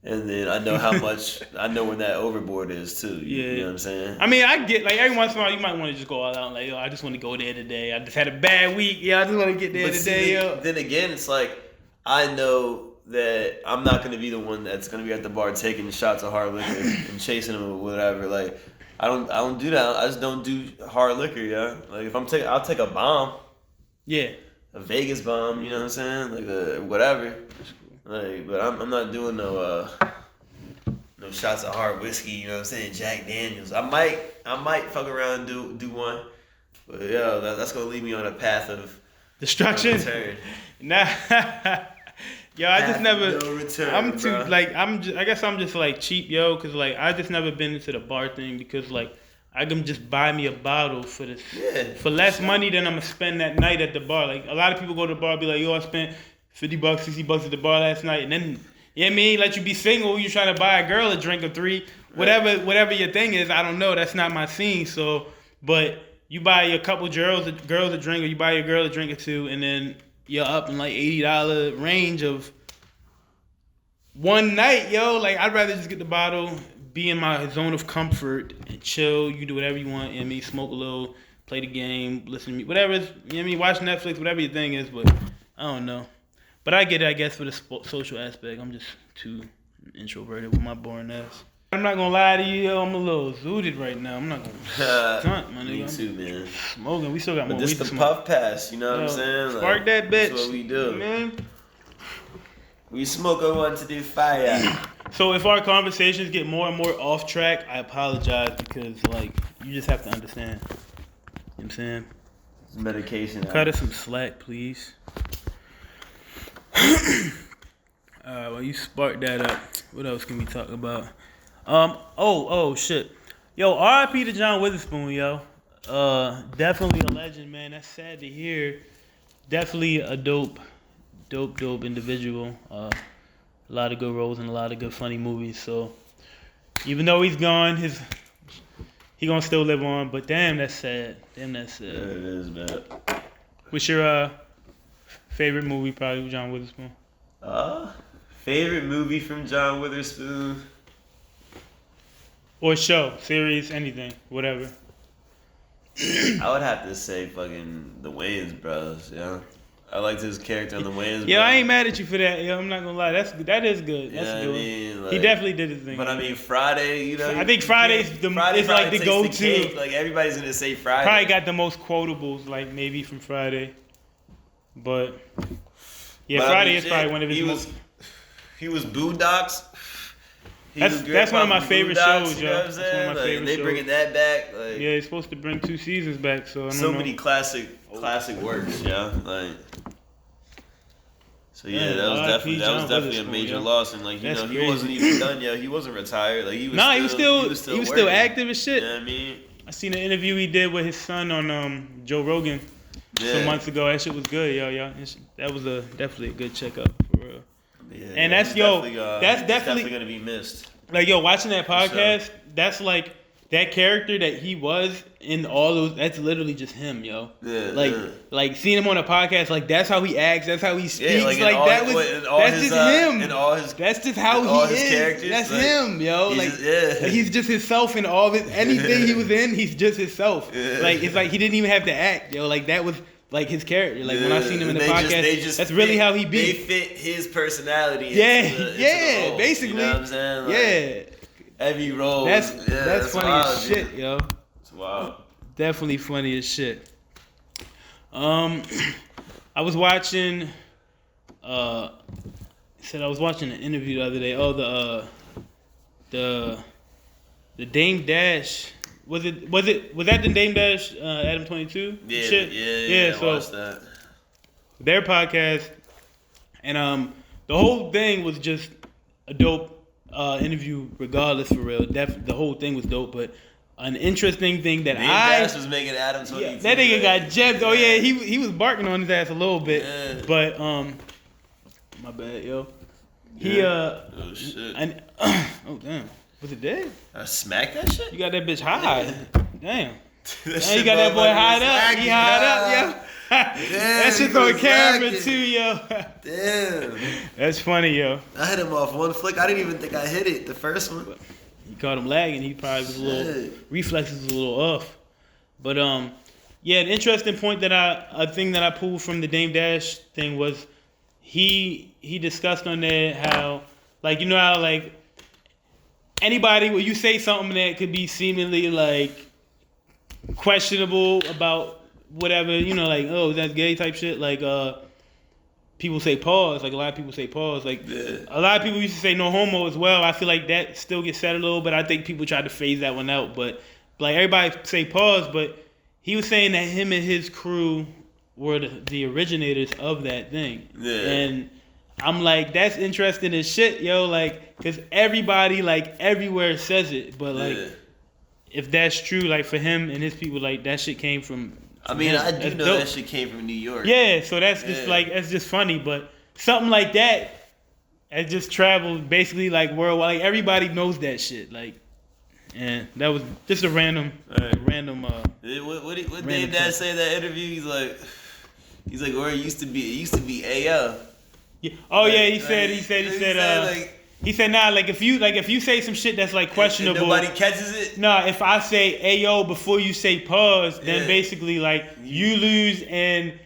And then I know how much, I know when that overboard is too. You know what I'm saying? I mean, I get, like, every once in a while, you might want to just go all out and like, yo, I just want to go there today. I just had a bad week. Yeah, I just want to get there today, yo. Then again, it's like, I know that I'm not going to be the one that's going to be at the bar taking shots of hard liquor and chasing them or whatever. Like, I don't do that. I just don't do hard liquor, yeah. Like, if I'll take a bomb. Yeah. a Vegas bomb. You know what I'm saying? Like a whatever. Like, but I'm not doing no shots of hard whiskey. You know what I'm saying? Jack Daniels. I might fuck around and do one. But yeah, that's gonna lead me on a path of destruction. Nah. Yo, I just never. No return, I'm too bro. like I guess I'm just like cheap, yo, cause like I just never been into the bar thing because like I can just buy me a bottle for for less money than I'm gonna spend that night at the bar. Like a lot of people go to the bar and be like, yo, I spent $50, $60 at the bar last night, and then you know what I mean, let you be single, you trying to buy a girl a drink or three, whatever your thing is. I don't know. That's not my scene. So, but you buy a couple girls a drink, or you buy your girl a drink or two, and then you're up in like $80 range of one night, yo. Like I'd rather just get the bottle, be in my zone of comfort and chill. You do whatever you want, and me smoke a little, play the game, listen to me, whatever. You know what I mean? Watch Netflix, whatever your thing is. But I don't know. But I get it, I guess, for the social aspect. I'm just too introverted with my boring ass. I'm not gonna lie to you, yo. I'm a little zooted right now. I'm not gonna stunt, my nigga. Me too, man. Smoking. We still got more But this weed to the smoke. puff pass, you know what I'm saying? Like, Spark that bitch. That's what we do. Man. We smoke on one to do fire. So if our conversations get more and more off track, I apologize because like you just have to understand. You know what I'm saying? It's medication. Cut us some slack, please. Well, you sparked that up. What else can we talk about? Oh shit. Yo, R.I.P. to John Witherspoon, yo. Definitely a legend, man. That's sad to hear. Definitely a dope individual. A lot of good roles and a lot of good funny movies. So even though he's gone, he gonna still live on. But damn, that's sad. Yeah, it is, man. What's your favorite movie? Probably with John Witherspoon. Favorite movie from John Witherspoon? Or show, series, anything, whatever. I would have to say fucking the Wayans Brothers, yeah. I liked his character on the Wayans Brothers. Yeah, I ain't mad at you for that. Yo, I'm not gonna lie. That is good. That's Yeah, good. I mean, like, he definitely did his thing. But I mean, Friday, you know. I think Friday's is like the takes go-to. cake. Like everybody's gonna say Friday. Probably got the most quotables, like maybe from Friday. But yeah, But Friday I mean, is probably one of his most. He was Boondocks. That's one of my favorite shows, you yo. know what I'm That's one of saying? my Like, favorite they shows. bringing that back. Like, Yeah, it's supposed to bring 2 seasons back, so I don't so know. many classic works, yeah. Like, so yeah, that was definitely a Witherspoon, major yo. loss, and like, you That's know, he crazy. wasn't even done yet. He wasn't retired. Like, he was. Nah, still, he was still working. active as shit. You know what I mean? I seen an interview he did with his son on Joe Rogan some months ago. That shit was good, yo. That was definitely a good checkup for real. Yeah, And yeah, that's he's definitely gonna be missed. like watching that podcast. That's like that character that he was in all those. That's literally just him, yo. Yeah, like seeing him on a podcast, like that's how he acts. That's how he speaks. Yeah, like that's just him. And all his That's just how all he his is. characters, That's like, him, yo. He's just himself in all of it. Anything he was in, he's just himself. Yeah. Like it's like he didn't even have to act, yo. Like that was like his character. Like when I seen him in the podcast, that's really how he be. They fit his personality. Yeah, into the role, basically. You know what I'm saying? Like, Yeah. Every role. That's funny wild, as shit, yo. It's wild. Definitely funny as shit. I was watching. I was watching an interview the other day. Oh, the Dame Dash. Was that the Dame Dash Adam 22? Yeah, shit? yeah. So Watched that. their podcast, and the whole thing was just a dope interview, regardless, for real. The whole thing was dope, but an interesting thing that Dame Dash was making Adam 22. Yeah, that nigga got gems. Oh yeah, he was barking on his ass a little bit, but my bad, yo. He oh shit. Oh damn, was it dead? I smacked that shit. You got that bitch high. Damn. That You got that boy high up. He high up, yo. Damn, That shit's on camera smacking. too, yo. Damn. That's funny, yo. I hit him off one flick. I didn't even think I hit it the first one. He caught him lagging. He probably was a little reflexes was a little off. But yeah, an interesting point that a thing that I pulled from the Dame Dash thing was he discussed on there how, like, you know how like anybody when you say something that could be seemingly like questionable about whatever, you know, like, oh, that's gay type shit. Like, people say pause. Like, a lot of people say pause. Like, a lot of people used to say no homo as well. I feel like that still gets said a little, but I think people tried to phase that one out. But, like, everybody say pause, but he was saying that him and his crew were the originators of that thing. Yeah. And I'm like, that's interesting as shit, yo. Like, because everybody, like, everywhere says it. But, like, if that's true, like, for him and his people, like, that shit came from... I mean, him. I do That's know dope. that shit came from New York. Yeah, so that's just, like, that's just funny. But something like that, it just traveled basically, like, worldwide. Like, everybody knows that shit. Like, and that was just a random... What did Dad say in that interview? He's like, where it used to be AL. Yeah. Oh, like, yeah, he said, like, he said, nah, like if you say some shit that's like questionable, and nobody catches it. Nah, if I say ayo before you say pause, then basically like you lose and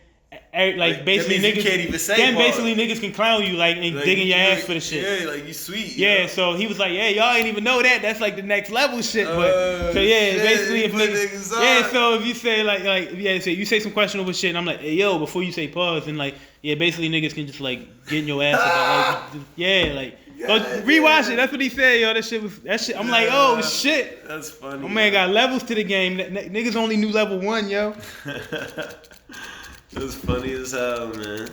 like basically that means niggas you can't even say then pause. basically niggas can clown you like and digging your ass for the shit. Yeah, like you sweet. Yeah, so he was like, yeah, y'all ain't even know that. That's like the next level shit. But so yeah, shit, basically if niggas on. yeah, so if you say so you say some questionable shit and I'm like, hey yo, before you say pause, and like yeah, basically niggas can just like get in your ass about like yeah, like go rewatch it. That's what he said, yo. That shit. I'm like, oh shit. That's funny. My man got levels to the game. Niggas only knew level 1, yo. That's funny as hell, man.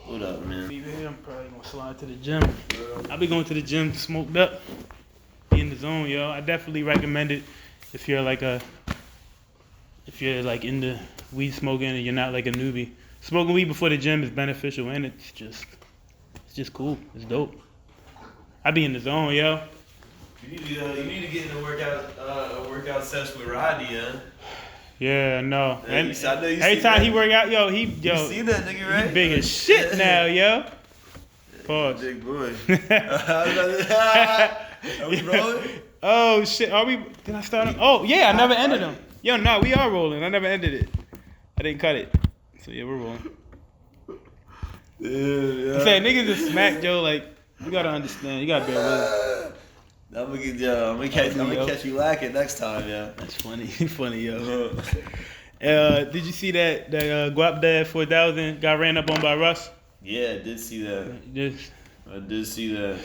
What up, man? I'm probably gonna slide to the gym. I'll be going to the gym smoked up. Be in the zone, yo. I definitely recommend it if you're like into weed smoking and you're not like a newbie. Smoking weed before the gym is beneficial and it's just cool. It's dope. I be in the zone, yo. You need to get in a workout session with Rodney, huh? Yeah, no. Yeah, And I know you every see time that. he work out, yo, You see that nigga, right? he big as shit now, yo. Pause. Big boy. Are we rolling? Oh shit, are we? Did I start? Oh yeah, I never ended them. Yo, no, we are rolling. I never ended it. I didn't cut it. So yeah, we're rolling. Yeah. I'm saying niggas is smack, Joe. Like you gotta understand. You gotta bear with us. I'm gonna catch you lacking next time, yeah. That's funny, funny, yo. Did you see that Guap Dad 4000 got ran up on by Russ? Yeah, I did see that. I did see that.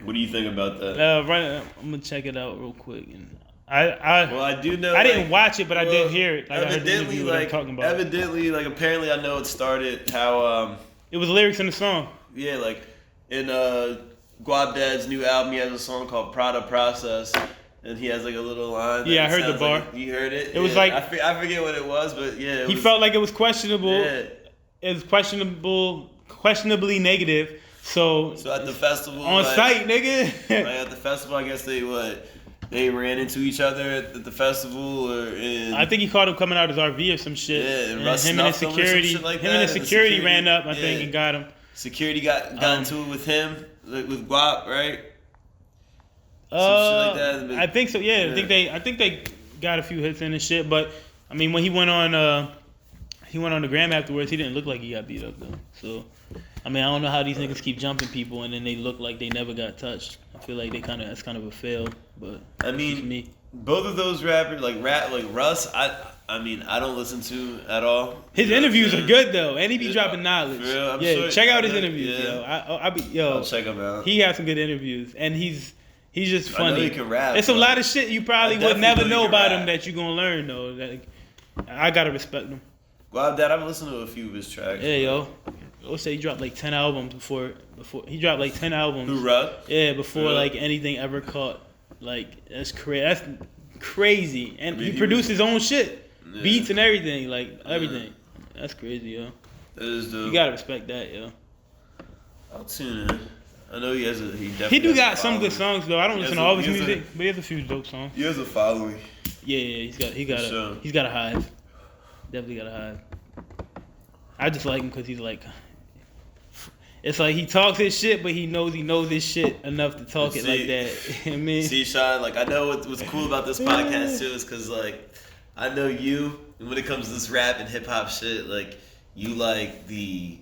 What do you think about that? I'm gonna check it out real quick. And I do know. I didn't watch it, but I did hear it. Like, I heard the evidently, interview like talking about. Evidently, like apparently, I know it started how. It was lyrics in the song. Yeah, like in Guap Dad's new album, he has a song called Prada Process, and he has like a little line. Yeah, I heard the bar. Like, you heard it? It was like I forget what it was, but yeah, he felt like it was questionable. Yeah. It was questionably negative. So at the festival, on like, site, nigga. like at the festival, I guess they ran into each other at the festival, I think he caught him coming out his RV or some shit. Yeah, and Russ him and his snuffed him or some security, shit like him and his that, and security the ran up, I yeah. think, and got him. Security got into it with him, like with Guap, right? Some shit like that. I think so. Yeah, I think they got a few hits in and shit. But I mean, when he went on the gram afterwards, he didn't look like he got beat up though. So I mean, I don't know how these niggas keep jumping people and then they look like they never got touched. I feel like that's kind of a fail. But I mean, that's me. Both of those rappers, like Russ, I mean, I don't listen to at all. His interviews are good though, and he be dropping knowledge. For real? I'm yeah, sure, check out his interviews, yeah. I'll check him out. He has some good interviews, and he's just funny. I know he can rap. There's a lot of shit you probably would never know about him rap. that you're gonna learn though. Like, I gotta respect him. Guap Dad, I've listened to a few of his tracks. Yeah, yo. I'll say he dropped like 10 albums before he dropped like 10 albums. Who, Russ? Yeah, before Really? like anything ever caught. Like that's crazy. That's crazy, and I mean, he produced his own shit, Yeah. beats and everything, like everything. That's crazy, yo. That is dope. You gotta respect that, yo. I'll tune in. I know he definitely He do has got a some good following. songs though. I don't He listen has to all a- his he has music, but he has a few dope songs. He has a following. Yeah, he's got a hive. Definitely got a hive. I just like him because he's like, it's like he talks his shit, but he knows his shit enough to talk it like that. You know what I mean? See, Sean, like I know what's cool about this podcast too is because like I know you, and when it comes to this rap and hip hop shit, like you like the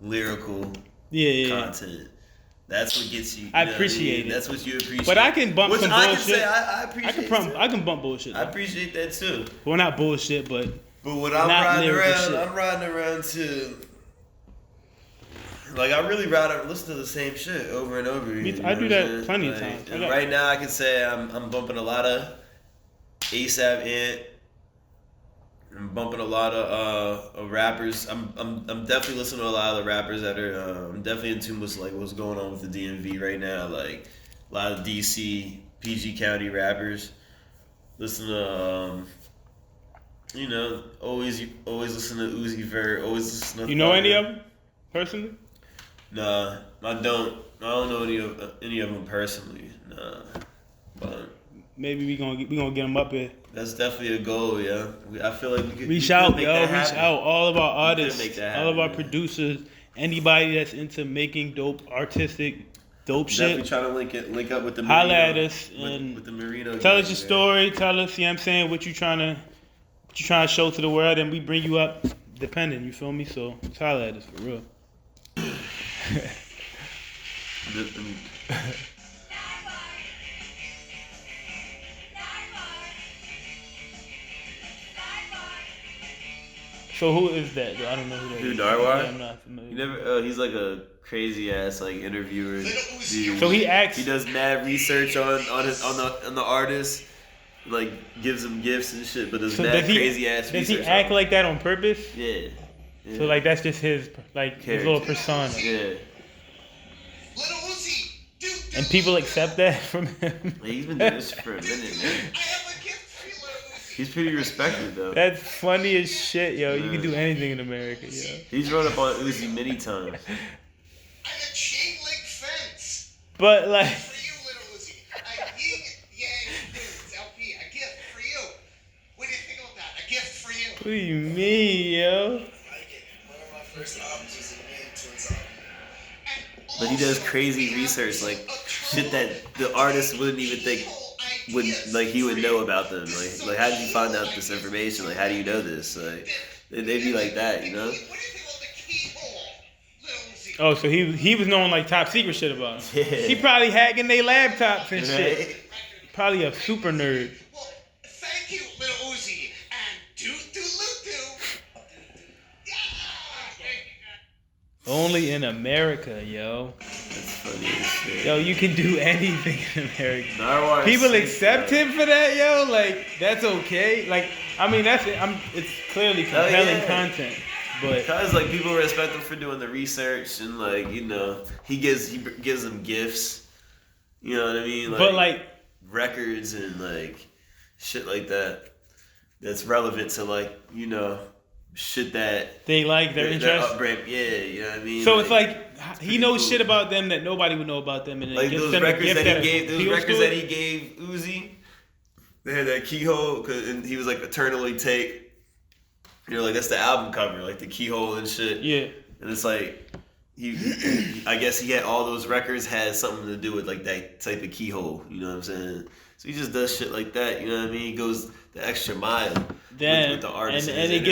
lyrical yeah. content. That's what gets you. I know appreciate it. That's what you appreciate. But I can bump Which some I bullshit. can say I appreciate. I can bump bullshit. I appreciate that too. Well, not bullshit, but what I'm not riding lyrical around, shit. I'm riding around to. Like I really listen to the same shit over and over. I do that plenty of times. And right now, I can say I'm bumping a lot of ASAP Ant. I'm bumping a lot of rappers. I'm definitely listening to a lot of the rappers that are. I'm definitely in tune with like what's going on with the DMV right now. Like a lot of DC, PG County rappers. Listen to always listen to Uzi Vert. Always listen to. You know any of them personally? Nah, I don't know any of them personally. Nah, but maybe we gonna get them up here. That's definitely a goal, yeah. I feel like we could Reach we out, could make yo. that Reach happen. out. All of our artists, make that all of our happen, man. producers, anybody that's into making dope, artistic, dope Definitely shit. trying to link up with the Holla Merino, at us and with the Merino. Tell gang, us your man. story. Tell us, you know what I'm saying, what you trying to show to the world, and we bring you up depending. You feel me? So just holla at us for real. So who is that? I don't know who that Who, is. Narwhal? Yeah, I'm not familiar. You never. He's like a crazy ass like interviewer. Dude. So he acts. He does mad research on the artist. Like gives him gifts and shit, but does So mad crazy ass does research. he act on like that on purpose? Yeah. So like that's just his his little persona. Yeah. And people accept that from him. Like, he's been doing this for a minute, man. He's pretty respected though. That's funny as shit, yo. You can do anything in America, yo. He's run up on Uzi many times. I'm a chain link fence. But like, For you, little Uzi. A yin yang dudes, LP. A gift for you. What do you think about that? A gift for you. what do you mean, yo? One of my first albums was a Mid Twins album. But he does crazy research, like shit that the artist wouldn't even think he would know about them. Like how did you find out this information? Like how do you know this? Like they'd be like that, you know? What do you think about the keyhole, little Uzi? Oh, so he was knowing like top secret shit about him. Yeah. He probably hacking their laptops and shit. Right? Probably a super nerd. Well, thank you, little Uzi. And do. Yeah. Only in America, yo. That's funny as shit. Yo, you can do anything in America. Narwhal is People sick, accept yo. him for that, yo. Like that's okay. Like I mean, it's clearly compelling yeah. content, but Cause like people respect him for doing the research and like he gives them gifts. You know what I mean? but like records and like shit like that. That's relevant to like shit that they like their their interest. upbringing. Yeah, you know what I mean. So it's like he pretty knows cool. shit about them that nobody would know about them, and it like gives those them a records gift that he gave. Those appeals records to that it. he gave Uzi. They had that keyhole, and he was like eternally take. Like that's the album cover, like the keyhole and shit. Yeah. And it's like I guess he had all those records had something to do with like that type of keyhole. You know what I'm saying? So he just does shit like that. You know what I mean? He goes the extra mile with the artist and it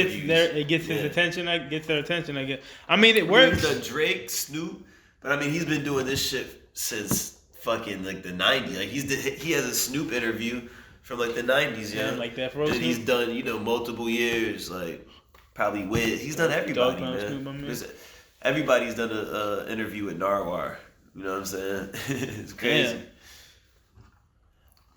gets his attention. Gets their attention. I guess. I mean, it works. The Drake, Snoop, but I mean, he's been doing this shit since fucking like the '90s. Like he has a Snoop interview from like the '90s, yeah. Like that for And he's done multiple years, like probably with. He's done everybody, Dog Pound man. Snoop, my man. Everybody's done a interview with Narwhal. You know what I'm saying? It's crazy. Damn.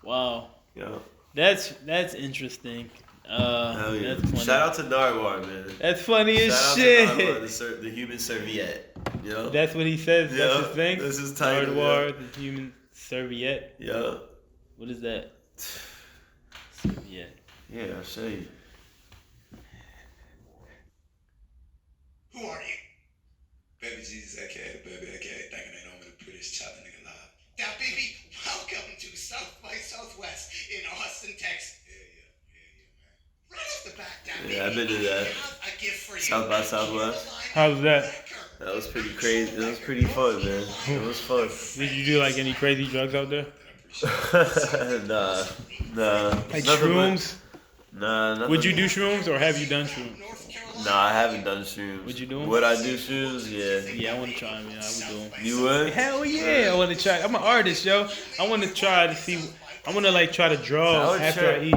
Wow. Yeah. That's interesting. Hell yeah. That's funny. Shout out to Narwhal, man. That's funny as Shout shit. out to Narwhal, the human serviette. You know? That's what he says. That's Yeah, his thing. that's his title, Hardwire, the human serviette. Yeah. What is that? Serviette. Yeah, I'll show you. Who are you? Baby Jesus, aka Baby, aka thinking they know me the prettiest child nigga alive. Now, baby, welcome to South by Southwest in Austin, Texas. Yeah, man. Right off the bat, now, Yeah, I've baby, been to that. I have a gift for you. South by Southwest. How's that? That was pretty crazy. That was pretty fun, man. It was fun. Did you do like any crazy drugs out there? nah. Like Nothing shrooms? Nah, nothing. Would you do shrooms or have you done shrooms? North Carolina. Nah, I haven't done shrooms. What you doing? Would I do shrooms? Yeah. Yeah, I want to try them. Yeah, I would do them. You would? Hell yeah, I want to try. I'm an artist, yo. I want to try to see. I want to like try to draw Sour after trip. I eat.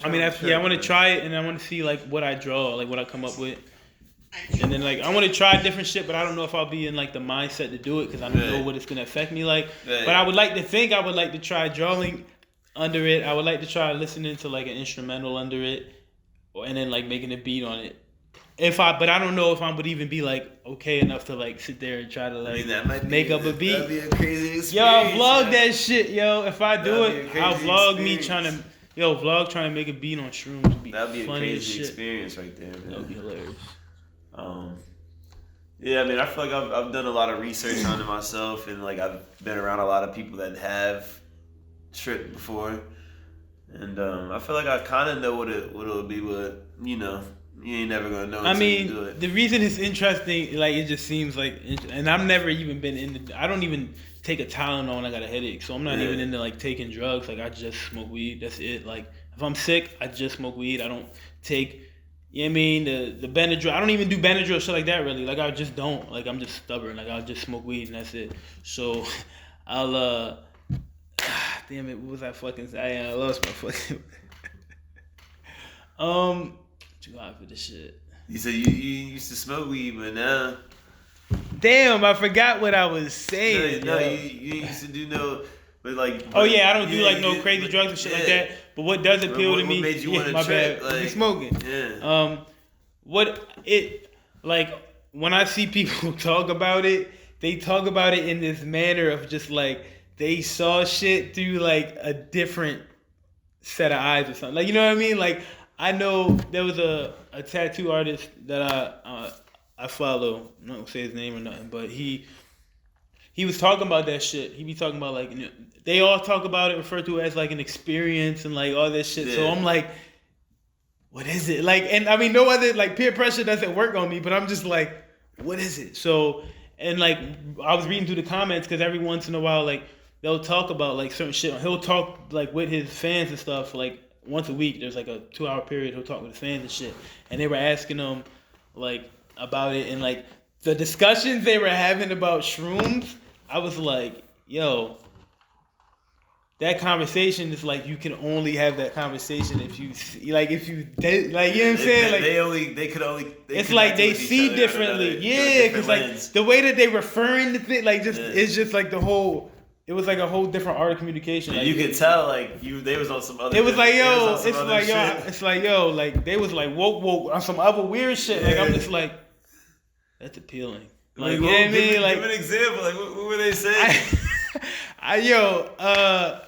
I mean, Sour yeah, I trip, want to man. try it, and I want to see like what I draw, like what I come up with. And then like I want to try different shit, but I don't know if I'll be in like the mindset to do it because I don't know what it's gonna affect me like. Right. But I would like to think I would like to try drawing under it. I would like to try listening to like an instrumental under it, and then like making a beat on it. But I don't know if I would even be like okay enough to like sit there and try to like that might make up a beat. That'd be a crazy experience. Yo, I'll vlog that shit, yo. If I do That'd be a it, crazy I'll vlog me experience. trying to make a beat on shrooms. Would be That'd be a funny as crazy shit. experience right there, man. That would be hilarious. Yeah, I mean, I feel like I've done a lot of research on it myself, and like I've been around a lot of people that have tripped before, and I feel like I kind of know what it'll be, but you ain't never gonna know. I Until you do mean, it. the reason it's interesting, like it just seems like, and I've never even been into. I don't even take a Tylenol when I got a headache, so I'm not even into like taking drugs. Like I just smoke weed. That's it. Like if I'm sick, I just smoke weed. I don't take. You know what I mean? The Benadryl. I don't even do Benadryl or shit like that really. Like I just don't. Like I'm just stubborn. Like I'll just smoke weed and that's it. So I'll damn it, what was I fucking saying? I lost my fucking too hot for this shit. You said you used to smoke weed, but now Damn, I forgot what I was saying. no, yo. you used to do no, but like. Oh yeah, I don't do yeah, like no you- crazy but- drugs and shit like yeah. that. But what does appeal to What me? made you yeah, wanna my trip? bad. Like, Be smoking. Yeah. What it like when I see people talk about it, they talk about it in this manner of just like they saw shit through like a different set of eyes or something. Like you know what I mean? Like I know there was a tattoo artist that I follow. I'm not gonna say his name or nothing, but he was talking about that shit. He be talking about like they all talk about it, refer to it as like an experience and like all this shit. So Yeah. I'm like, what is it? Like, and I mean, no other like peer pressure doesn't work on me, but I'm just like, what is it? So, and like I was reading through the comments because every once in a while, like they'll talk about like certain shit. He'll talk like with his fans and stuff. Like once a week, there's like a 2-hour period. He'll talk with his fans and shit. And they were asking him like about it and like the discussions they were having about shrooms. I was like, yo, that conversation is like you can only have that conversation if you see, like if you did, like you know what I'm saying, like they could only. it's like they see differently, yeah, because like the way that they referring to things, like just it's just like the whole. It was like a whole different art of communication. Like, you could tell like they was on some other. it was like they was yo, on some it's other like yo, shit. it's like yo, like they was like woke on some other weird shit. Like I'm just like, that's appealing. Like you know what I mean? Like give an example. Like what were they saying? I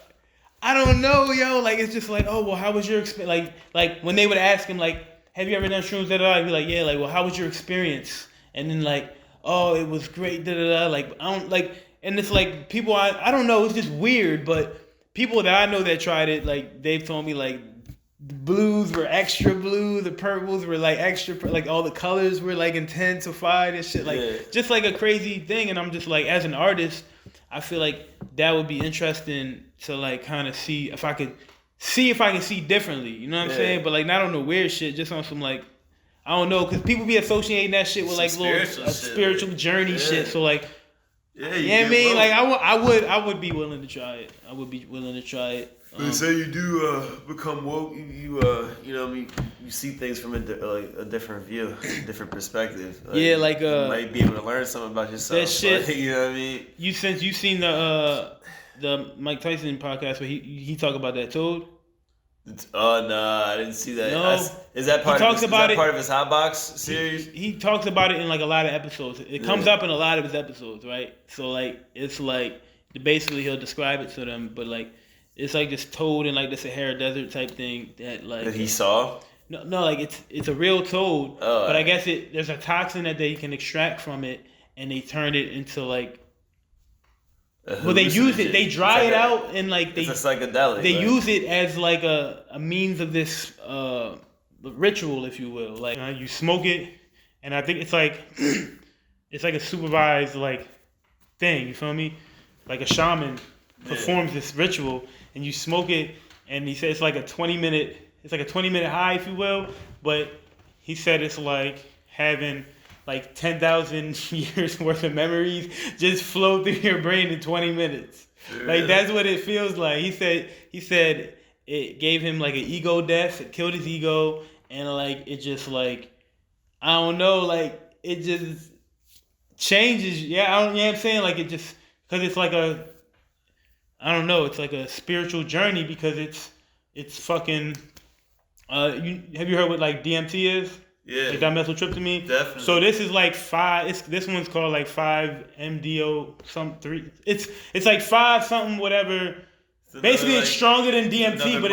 don't know, yo. Like it's just like, oh well, how was your experience? Like when they would ask him, like, have you ever done shrooms? I'd be like, yeah. Like, well, how was your experience? And then like, oh, it was great. Like I don't like, and it's like people I don't know. It's just weird, but people that I know that tried it, like they've told me like. The blues were extra blue. The purples were like extra, like all the colors were like intensified and shit. Like just like a crazy thing. And I'm just like, as an artist, I feel like that would be interesting to like kind of see if I can see differently. You know what I'm saying? But like not on the weird shit, just on some like I don't know, because people be associating that shit with like little spiritual journey shit. So like. Yeah, you know what I mean? Like I would be willing to try it. I would be willing to try it. They say you do become woke. You know what I mean, you see things from a different view, a different perspective. Like, yeah, like you might be able to learn something about yourself. that shit. Like, you know what I mean? You seen the Mike Tyson podcast where he talk about that toad. Oh no, I didn't see that. No. Is that part? Talks Is about that it. part of his hot box series? He talks about it in like a lot of episodes. It comes up in a lot of his episodes, right? So like it's like basically he'll describe it to them, but like it's like this toad in like the Sahara Desert type thing that like That he saw. No, like it's a real toad, Oh, but I guess there's a toxin that they can extract from it, and they turn it into like. Well, they use it. They dry it out and like they. It's a psychedelic. They right? use it as like a means of this ritual, if you will. Like you smoke it, and I think it's like it's like a supervised like thing. You feel me? Like a shaman performs this ritual, and you smoke it, and he says it's like a 20-minute. It's like a 20-minute high, if you will, but he said it's like having like 10,000 years worth of memories just flow through your brain in 20 minutes. Like that's what it feels like. He said it gave him like an ego death. It killed his ego, and like it just like I don't know, like it just changes. Yeah, you know what I'm saying? Like it just because it's like I don't know. It's like a spiritual journey because it's fucking. Have you heard what like DMT is? Yeah. Like dimethyltryptamine. Definitely. So this is like this one's called like 5-MDO some 3. It's like 5 something whatever. Basically, it's stronger than DMT, but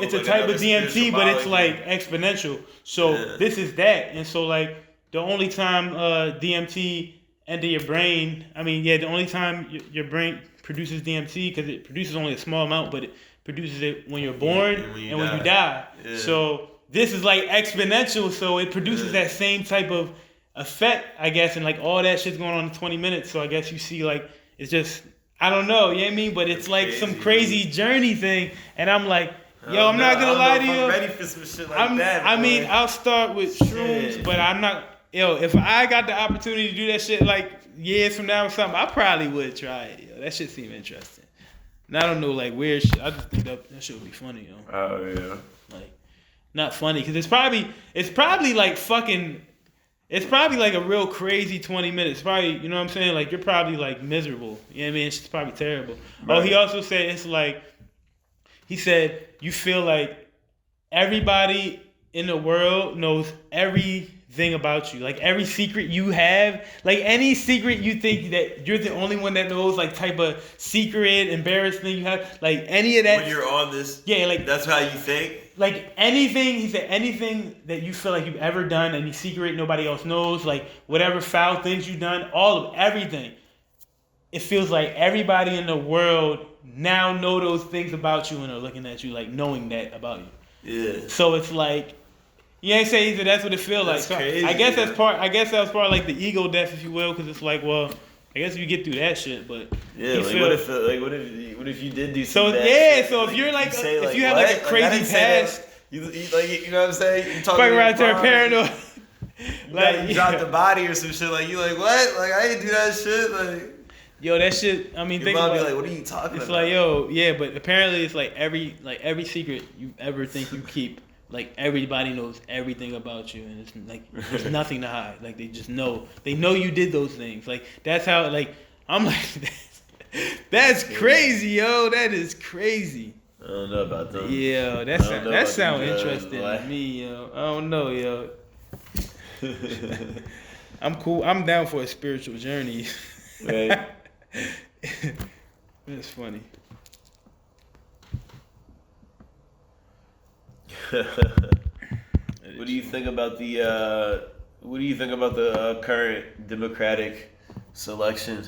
it's a type of DMT, but it's like exponential. So this is that, and so like the only time DMT enter your brain, the only time your brain produces DMT because it produces only a small amount, but it produces it when you're born and when you die. Yeah. So this is like exponential, so it produces that same type of effect, I guess, and like all that shit's going on in 20 minutes. So I guess you see like it's just. I don't know, you know what I mean? But it's like crazy, some crazy journey thing. And I'm like, yo, I'm not going to lie to you. I'm ready for some shit like that. I mean, I'll start with shrooms, but I'm not, if I got the opportunity to do that shit like years from now or something, I probably would try it, yo. That shit seems interesting. And I don't know, like, weird shit. I just think that shit would be funny, yo. Oh, yeah. Like, not funny, because it's probably like fucking... It's probably like a real crazy 20 minutes. Probably, you know what I'm saying? Like, you're probably like miserable. You know what I mean? It's probably terrible. Right. Oh, he also said it's like, he said, you feel like everybody in the world knows everything about you. Like, every secret you have, like any secret you think that you're the only one that knows, like type of secret, embarrassing thing you have, like any of that. When you're on this, yeah, like that's how you think. Like anything, he said, anything that you feel like you've ever done, any secret nobody else knows, like whatever foul things you've done, all of everything. It feels like everybody in the world now know those things about you and are looking at you, like knowing that about you. Yeah. So it's like, you ain't say either. That's what it feels like. So crazy, I guess that's part. I guess that was part of like the ego death, if you will, because it's like, well, I guess you get through that shit, but yeah, like what if you did do so bad yeah, shit? so if you're like, if you have what? like a crazy past, you know what I'm saying? You talking around there paranoid. Like you dropped the body or some shit. Like you like what? Like I didn't do that shit. Like yo, that shit. I mean, your mom be like, what are you talking about? It's like yo, yeah, but apparently it's like every secret you ever think you keep. Like everybody knows everything about you, and it's like there's nothing to hide. Like they just know. They know you did those things. Like that's how. Like I'm like that's crazy, yo. That is crazy. I don't know about that. Yeah, that sound interesting to me, yo. I don't know, yo. I'm cool. I'm down for a spiritual journey. Right. That's funny. What do you think about the current Democratic selection?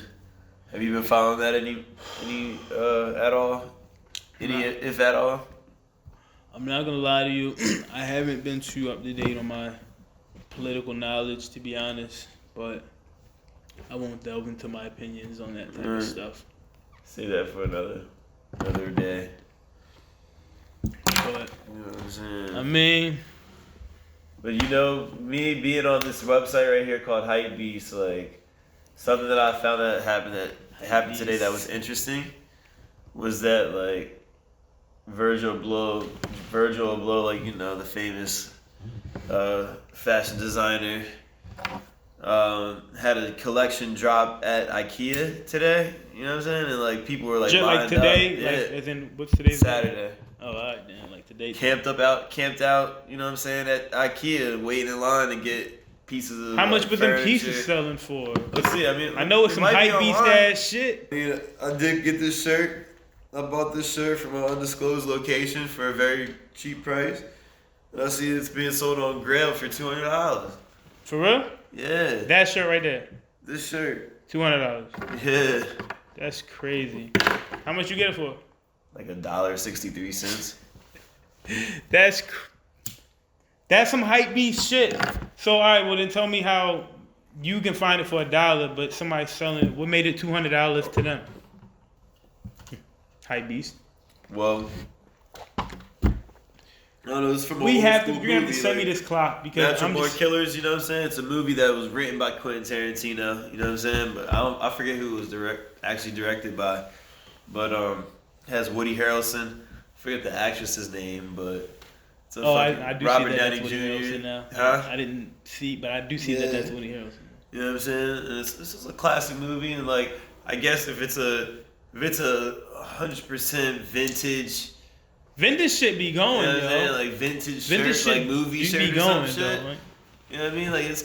Have you been following that any at all? If at all? I'm not gonna lie to you. I haven't been too up to date on my political knowledge, to be honest. But I won't delve into my opinions on that type of stuff. Say that for another day. But you know what I'm saying? I mean, but you know, me being on this website right here called Hypebeast, like something that I found that happened today that was interesting was that like Virgil Abloh, like you know the famous fashion designer, had a collection drop at IKEA today. You know what I'm saying? And like people were like just lined like today, up. Yeah. like as in what's today's Saturday. Day? Oh, all right, damn, like today. Camped out, you know what I'm saying, at IKEA, waiting in line to get pieces of How much was them furniture. pieces selling for? Let's see, I mean, I know it's some hype beast ass shit. I did get this shirt. I bought this shirt from an undisclosed location for a very cheap price. And I see it's being sold on Grail for $200. For real? Yeah. That shirt right there. This shirt. $200. Yeah. That's crazy. How much you get it for? Like $1.63. That's some hype beast shit. So all right, well then tell me how you can find it for $1, but somebody's selling it. What made it $200 to them? Hype beast. Well, No, it's from We an have to. old school You have to movie, send me like this clock because Natural I'm Born just. Killers. You know what I'm saying? It's a movie that was written by Quentin Tarantino. You know what I'm saying? But I forget who it was actually directed by. But has Woody Harrelson. I forget the actress's name, but it's a Oh, fucking I do Robert see that Downey that's Woody Harrelson Jr. now. Huh? I didn't see, but I do see that that's Woody Harrelson. You know what I'm saying? And this is a classic movie, and like I guess if it's a 100% vintage, Vintage shit be you know going, what I'm saying? yo. Like vintage Vintage shirt, like shit movie be shirt or going, some shit. though. Like, You know what I mean? Like it's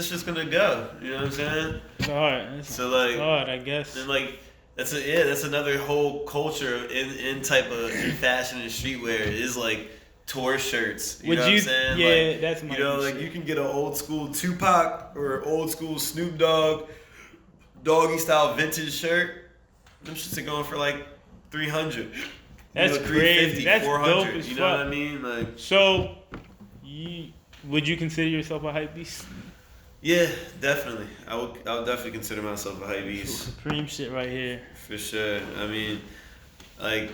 just gonna go. You know what I'm saying? it's hard. It's So like, hard, I guess. and like that's another whole culture in type of fashion and streetwear is like tour shirts. You Would know what you- I'm saying? yeah, like, that's my you know, like shit. you can get an old school Tupac or an old school Snoop Dogg doggy style vintage shirt. Them shits are going for like 300. That's crazy. That's 400, dope as you know what I fuck. mean? Like, So, would you consider yourself a hype beast? yeah, definitely. I would definitely consider myself a hype beast. Supreme shit right here. For sure. I mean, like,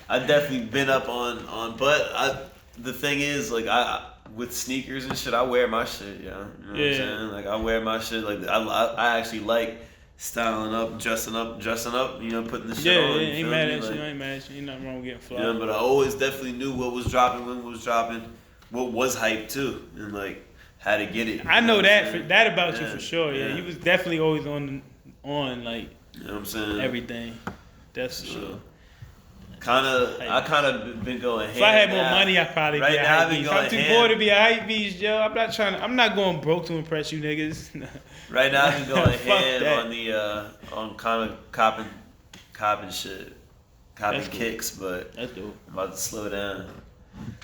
I've definitely been up on, but the thing is, like, I with sneakers and shit, I wear my shit, yeah. You know what I'm saying? Like, I wear my shit. Like, I actually like styling up, dressing up, you know, putting the shit on. Yeah, you ain't feel mad me? at Like, you. Ain't mad at you. Ain't nothing wrong with getting fly. yeah, but I always definitely knew what was dropping, when was dropping, what was hype too, and like how to get it. I know what that I'm saying? that about you Yeah, for sure. Yeah, yeah. you was definitely always on like You know what I'm saying? everything. That's for So, sure. I kind of been going. If I had more money, I'd probably Right be a now, I've hype been beast. going I'm too ham. poor to be a hype beast, yo. I'm not going broke to impress you niggas. Right now, I've been going Fuck ham that. on the on kind of copping shit, copping That's cool. kicks, but That's dope. I'm about to slow down.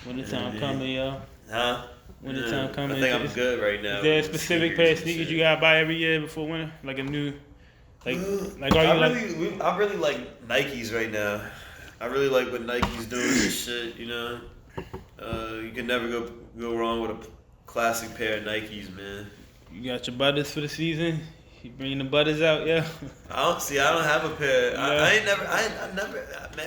When the time coming, yo. Huh? When the time coming, I think I'm is- good right now. Is there a with specific pair of and sneakers shit. you gotta buy every year before winter? Like a new, like are you I really like Nikes right now. I really like what Nike's doing and shit. You know, you can never go wrong with a classic pair of Nikes, man. you got your butters for the season? You bringing the butters out, yeah? I don't have a pair. Yeah.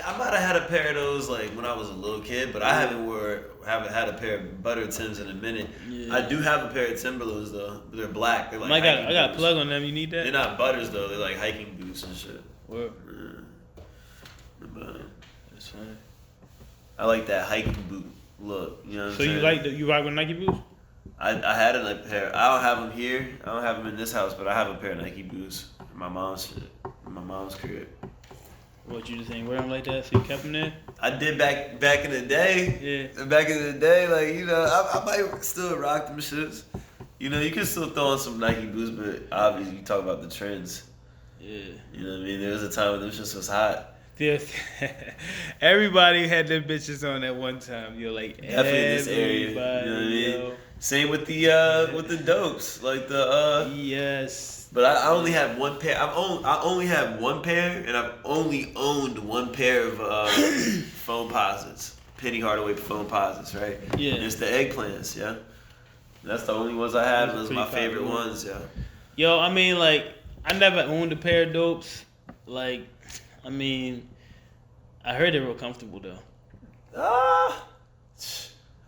I might have had a pair of those like when I was a little kid, but I haven't had a pair of butter Timbs in a minute. Yeah. I do have a pair of Timberlands though. But they're black. They're like I got hiking a boots. plug on them. You need that? They're not butters though. They're like hiking boots and shit. Word. Yeah. But That's funny. I like that hiking boot look. You know what I'm So saying? you rock with Nike boots? I had a pair. I don't have them here. I don't have them in this house, but I have a pair of Nike boots in my mom's shit. In my mom's crib. What, you just ain't wear them like that, so you kept them there? I did back in the day. Yeah. Back in the day, like, you know, I might still rock them shits. You know, you can still throw on some Nike boots, but obviously you talk about the trends. Yeah. You know what I mean? There was a time when them shits was hot. Yes. Everybody had their bitches on at one time. You're like, Definitely in this area. You know what I mean? yo. Same with the dopes, like the Yes. But I only have one pair. I only have one pair, and I've only owned one pair of foam posits. Penny Hardaway foam posits, right? Yeah. And it's the eggplants, yeah. That's the only ones I have. Those are Those are my pretty favorite popular. ones, yeah. Yo, I mean, like, I never owned a pair of dopes. Like, I mean, I heard they're real comfortable though.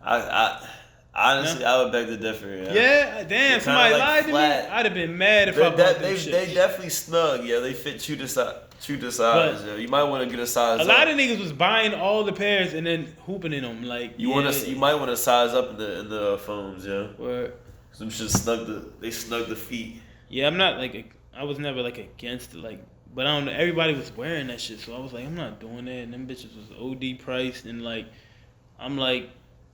I honestly, I would beg to differ. Yeah. Yeah, damn. They're Somebody kinda, like, lied to flat. me. I'd have been mad if I bought them They shit. definitely snug. Yeah, they fit true to size. But Yeah. You might want to get a size. A lot up. of niggas was buying all the pairs and then hooping in them. Like, You might want to size up in the foams, yeah. Word. Some shit they snug the feet. Yeah, I'm not like I was never like against it, like, but I don't know. Everybody was wearing that shit, so I was like, I'm not doing that. And them bitches was OD priced, and like, I'm like,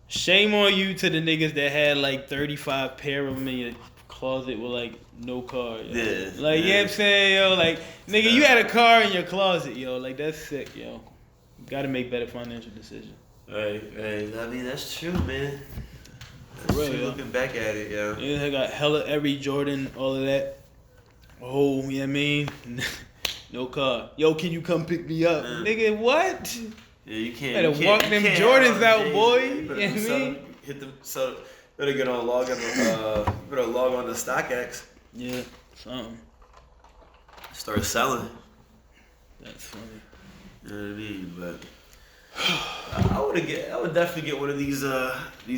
shame on you to the niggas that had like 35 pair of them in your closet with like no car. Yo. Yeah, Like, you know what I'm saying, yo? Like, nigga, you had a car in your closet, yo. Like, that's sick, yo. Got to make better financial decisions. Right. I mean, that's true, man. That's real, true, yo. looking back at it, yeah. Yeah, I got hella every Jordan, all of that. Oh, you know what I mean? No car. Yo, can you come pick me up? Nigga, what? Yeah, you can't. Better you can't- walk you them can't Jordans have out, days, boy. man. You know Better what I do something. mean? Hit them. So better get on better log on to StockX. Yeah, something. Start selling. That's funny. You know what I mean? But I would definitely get one of these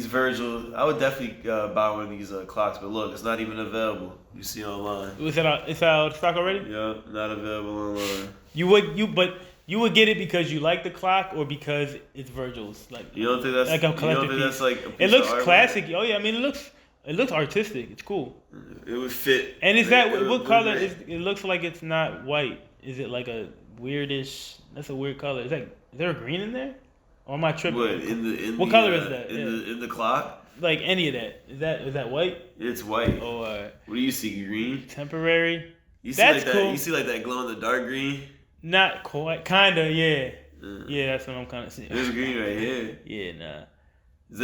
Virgil. I would definitely buy one of these clocks. But look, it's not even available. You see online. It's out of stock already? Yeah, not available online. You would get it because you like the clock or because it's Virgil's. Like You don't think that's like a collector piece. That's like a piece It looks of artwork? classic. Oh yeah, I mean it looks artistic. It's cool. It would fit. And is It that would what look color? great. It looks like it's not white. Is it like a weirdish? That's a weird color. Is there a green in there? Or am I tripping? What in What the, color is that? In the clock? Like any of that? Is that white? It's white. Oh, What do you see? Green? temporary. You see That's like that? cool. You see like that glow in the dark green? Not quite. Kinda. Yeah. Yeah, that's what I'm kind of seeing. There's green right here. Yeah, nah.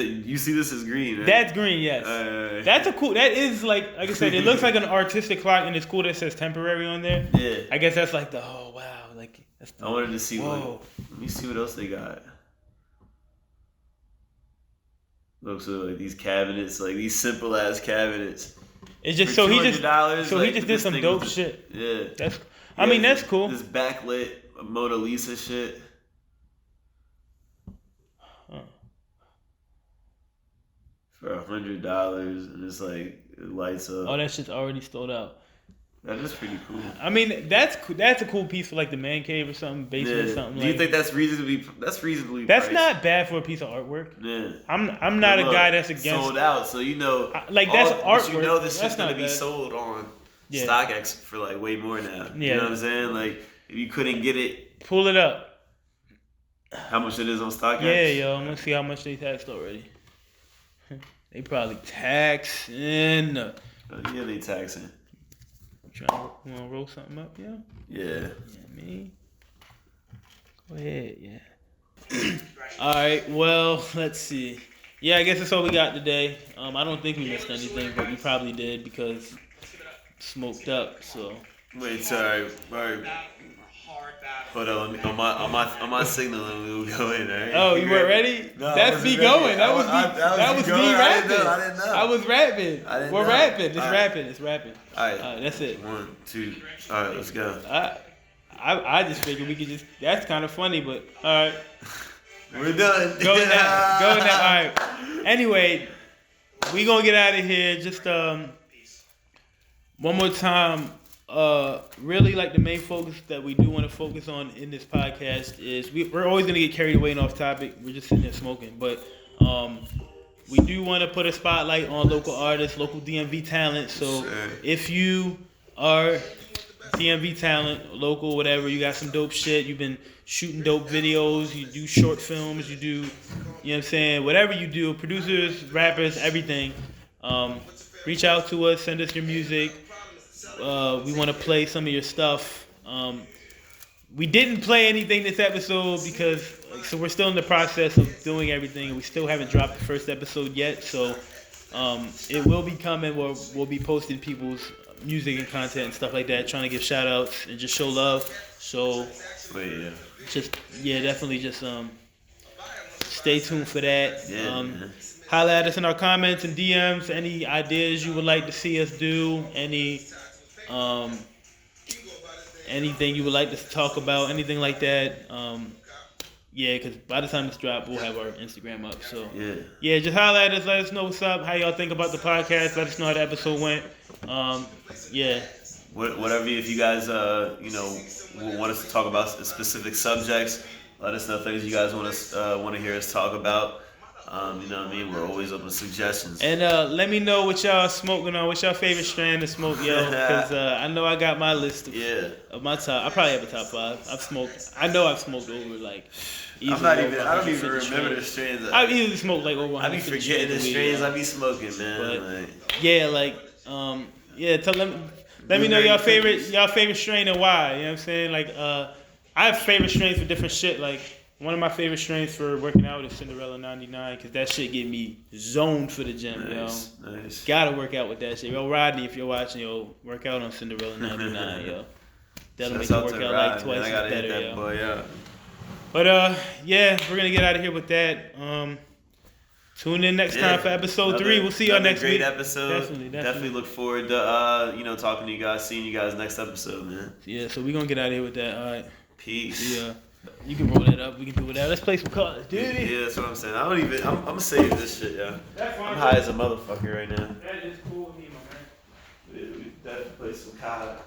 You see this as green, right? That's green. Yes. That's a cool. That is like I said. It looks like an artistic clock, and it's cool that it says temporary on there. Yeah. I guess that's like the oh wow, like that's. I wanted to see Whoa. let me see what else they got. Look, so like these cabinets, like these simple ass cabinets. It's just For so he just $200, so like, he just did this some thing dope was- shit. Yeah. That's. I mean that's cool. This backlit Mona Lisa shit. Huh. For $100, and it's like it lights up. Oh, that shit's already sold out. That is pretty cool. I mean that's a cool piece for like the man cave or something, basement or something. Do you like, think that's reasonably? That's reasonably. that's priced? not bad for a piece of artwork? Yeah. I'm not Look, a guy that's against. sold out, so you know. Like, that's but artwork. You know this That's shit's gonna not be bad. sold on Yeah. StockX for like way more now. You Yeah. know what I'm saying? Like if you couldn't get it, Pull it up. how much it is on StockX? Yeah, yo, I'm gonna see how much they taxed already. They probably taxing. Yeah, they taxing. Trying to roll something up, yo. Yeah. Yeah, me. Go ahead, yeah. All right, well, let's see. Yeah, I guess that's all we got today. I don't think we missed anything, but we probably did because smoked up. So Wait, sorry. All right. Hold on, let me, on my signal, and we'll go in. All right. oh, you weren't ready? No, I That's wasn't me ready. going. That was me. That was me going. rapping. I didn't know. I was rapping. I didn't We're know. rapping. It's All right. rapping. It's rapping. All right. That's it. 1, 2. All right, let's go. I just figured we could just. That's kind of funny, but all right. We're done. Go in that. All right. Anyway, we gonna get out of here. Just one more time. Really, like the main focus that we do want to focus on in this podcast is we're always gonna get carried away and off topic. We're just sitting there smoking, but we do want to put a spotlight on local artists, local DMV talent. So if you are DMV talent, local, whatever, you got some dope shit. You've been shooting dope videos. You do short films. You do, you know what I'm saying? Whatever you do, producers, rappers, everything. Reach out to us. Send us your music. We want to play some of your stuff. We didn't play anything this episode because, so we're still in the process of doing everything. We still haven't dropped the first episode yet, so it will be coming. We'll be posting people's music and content and stuff like that, trying to give shout outs and just show love. So definitely just stay tuned for that. Holla at us in our comments and DMs. Any ideas you would like to see us do? Anything you would like to talk about? Anything like that? Because by the time this drop, we'll have our Instagram up. So just holla at us. Let us know what's up. How y'all think about the podcast? Let us know how the episode went. Whatever. If you guys want us to talk about specific subjects, let us know things you guys want to hear us talk about. You know what I mean? We're always open to suggestions. And let me know what y'all smoking on. What's your favorite strand to smoke, yo? Because I know I got my list of my top. I probably have a top 5. I know I've smoked over like. I don't even remember the strains. I've easily smoked like over 100. I be forgetting the strains I be smoking, man. Let me know your favorite strain and why. You know what I'm saying? Like I have favorite strains for different shit. Like one of my favorite strains for working out is Cinderella 99 because that shit get me zoned for the gym, Nice. Gotta work out with that shit. Yo, Rodney, if you're watching, yo, work out on Cinderella 99, yo. That'll make you work out like twice as better, yo. Boy, But we're gonna get out of here with that. Tune in next time for episode 3. We'll see y'all next week. Great episode. Definitely look forward to talking to you guys, seeing you guys next episode, man. Yeah, so we're gonna get out of here with that. All right. Peace. See ya. You can roll that up. We can do whatever. Let's play some Call of Duty. Yeah, that's what I'm saying. I don't even. I'm gonna save this shit, yeah. That's fine. I'm high as a motherfucker right now. That is cool with me, my man. We definitely play some COD.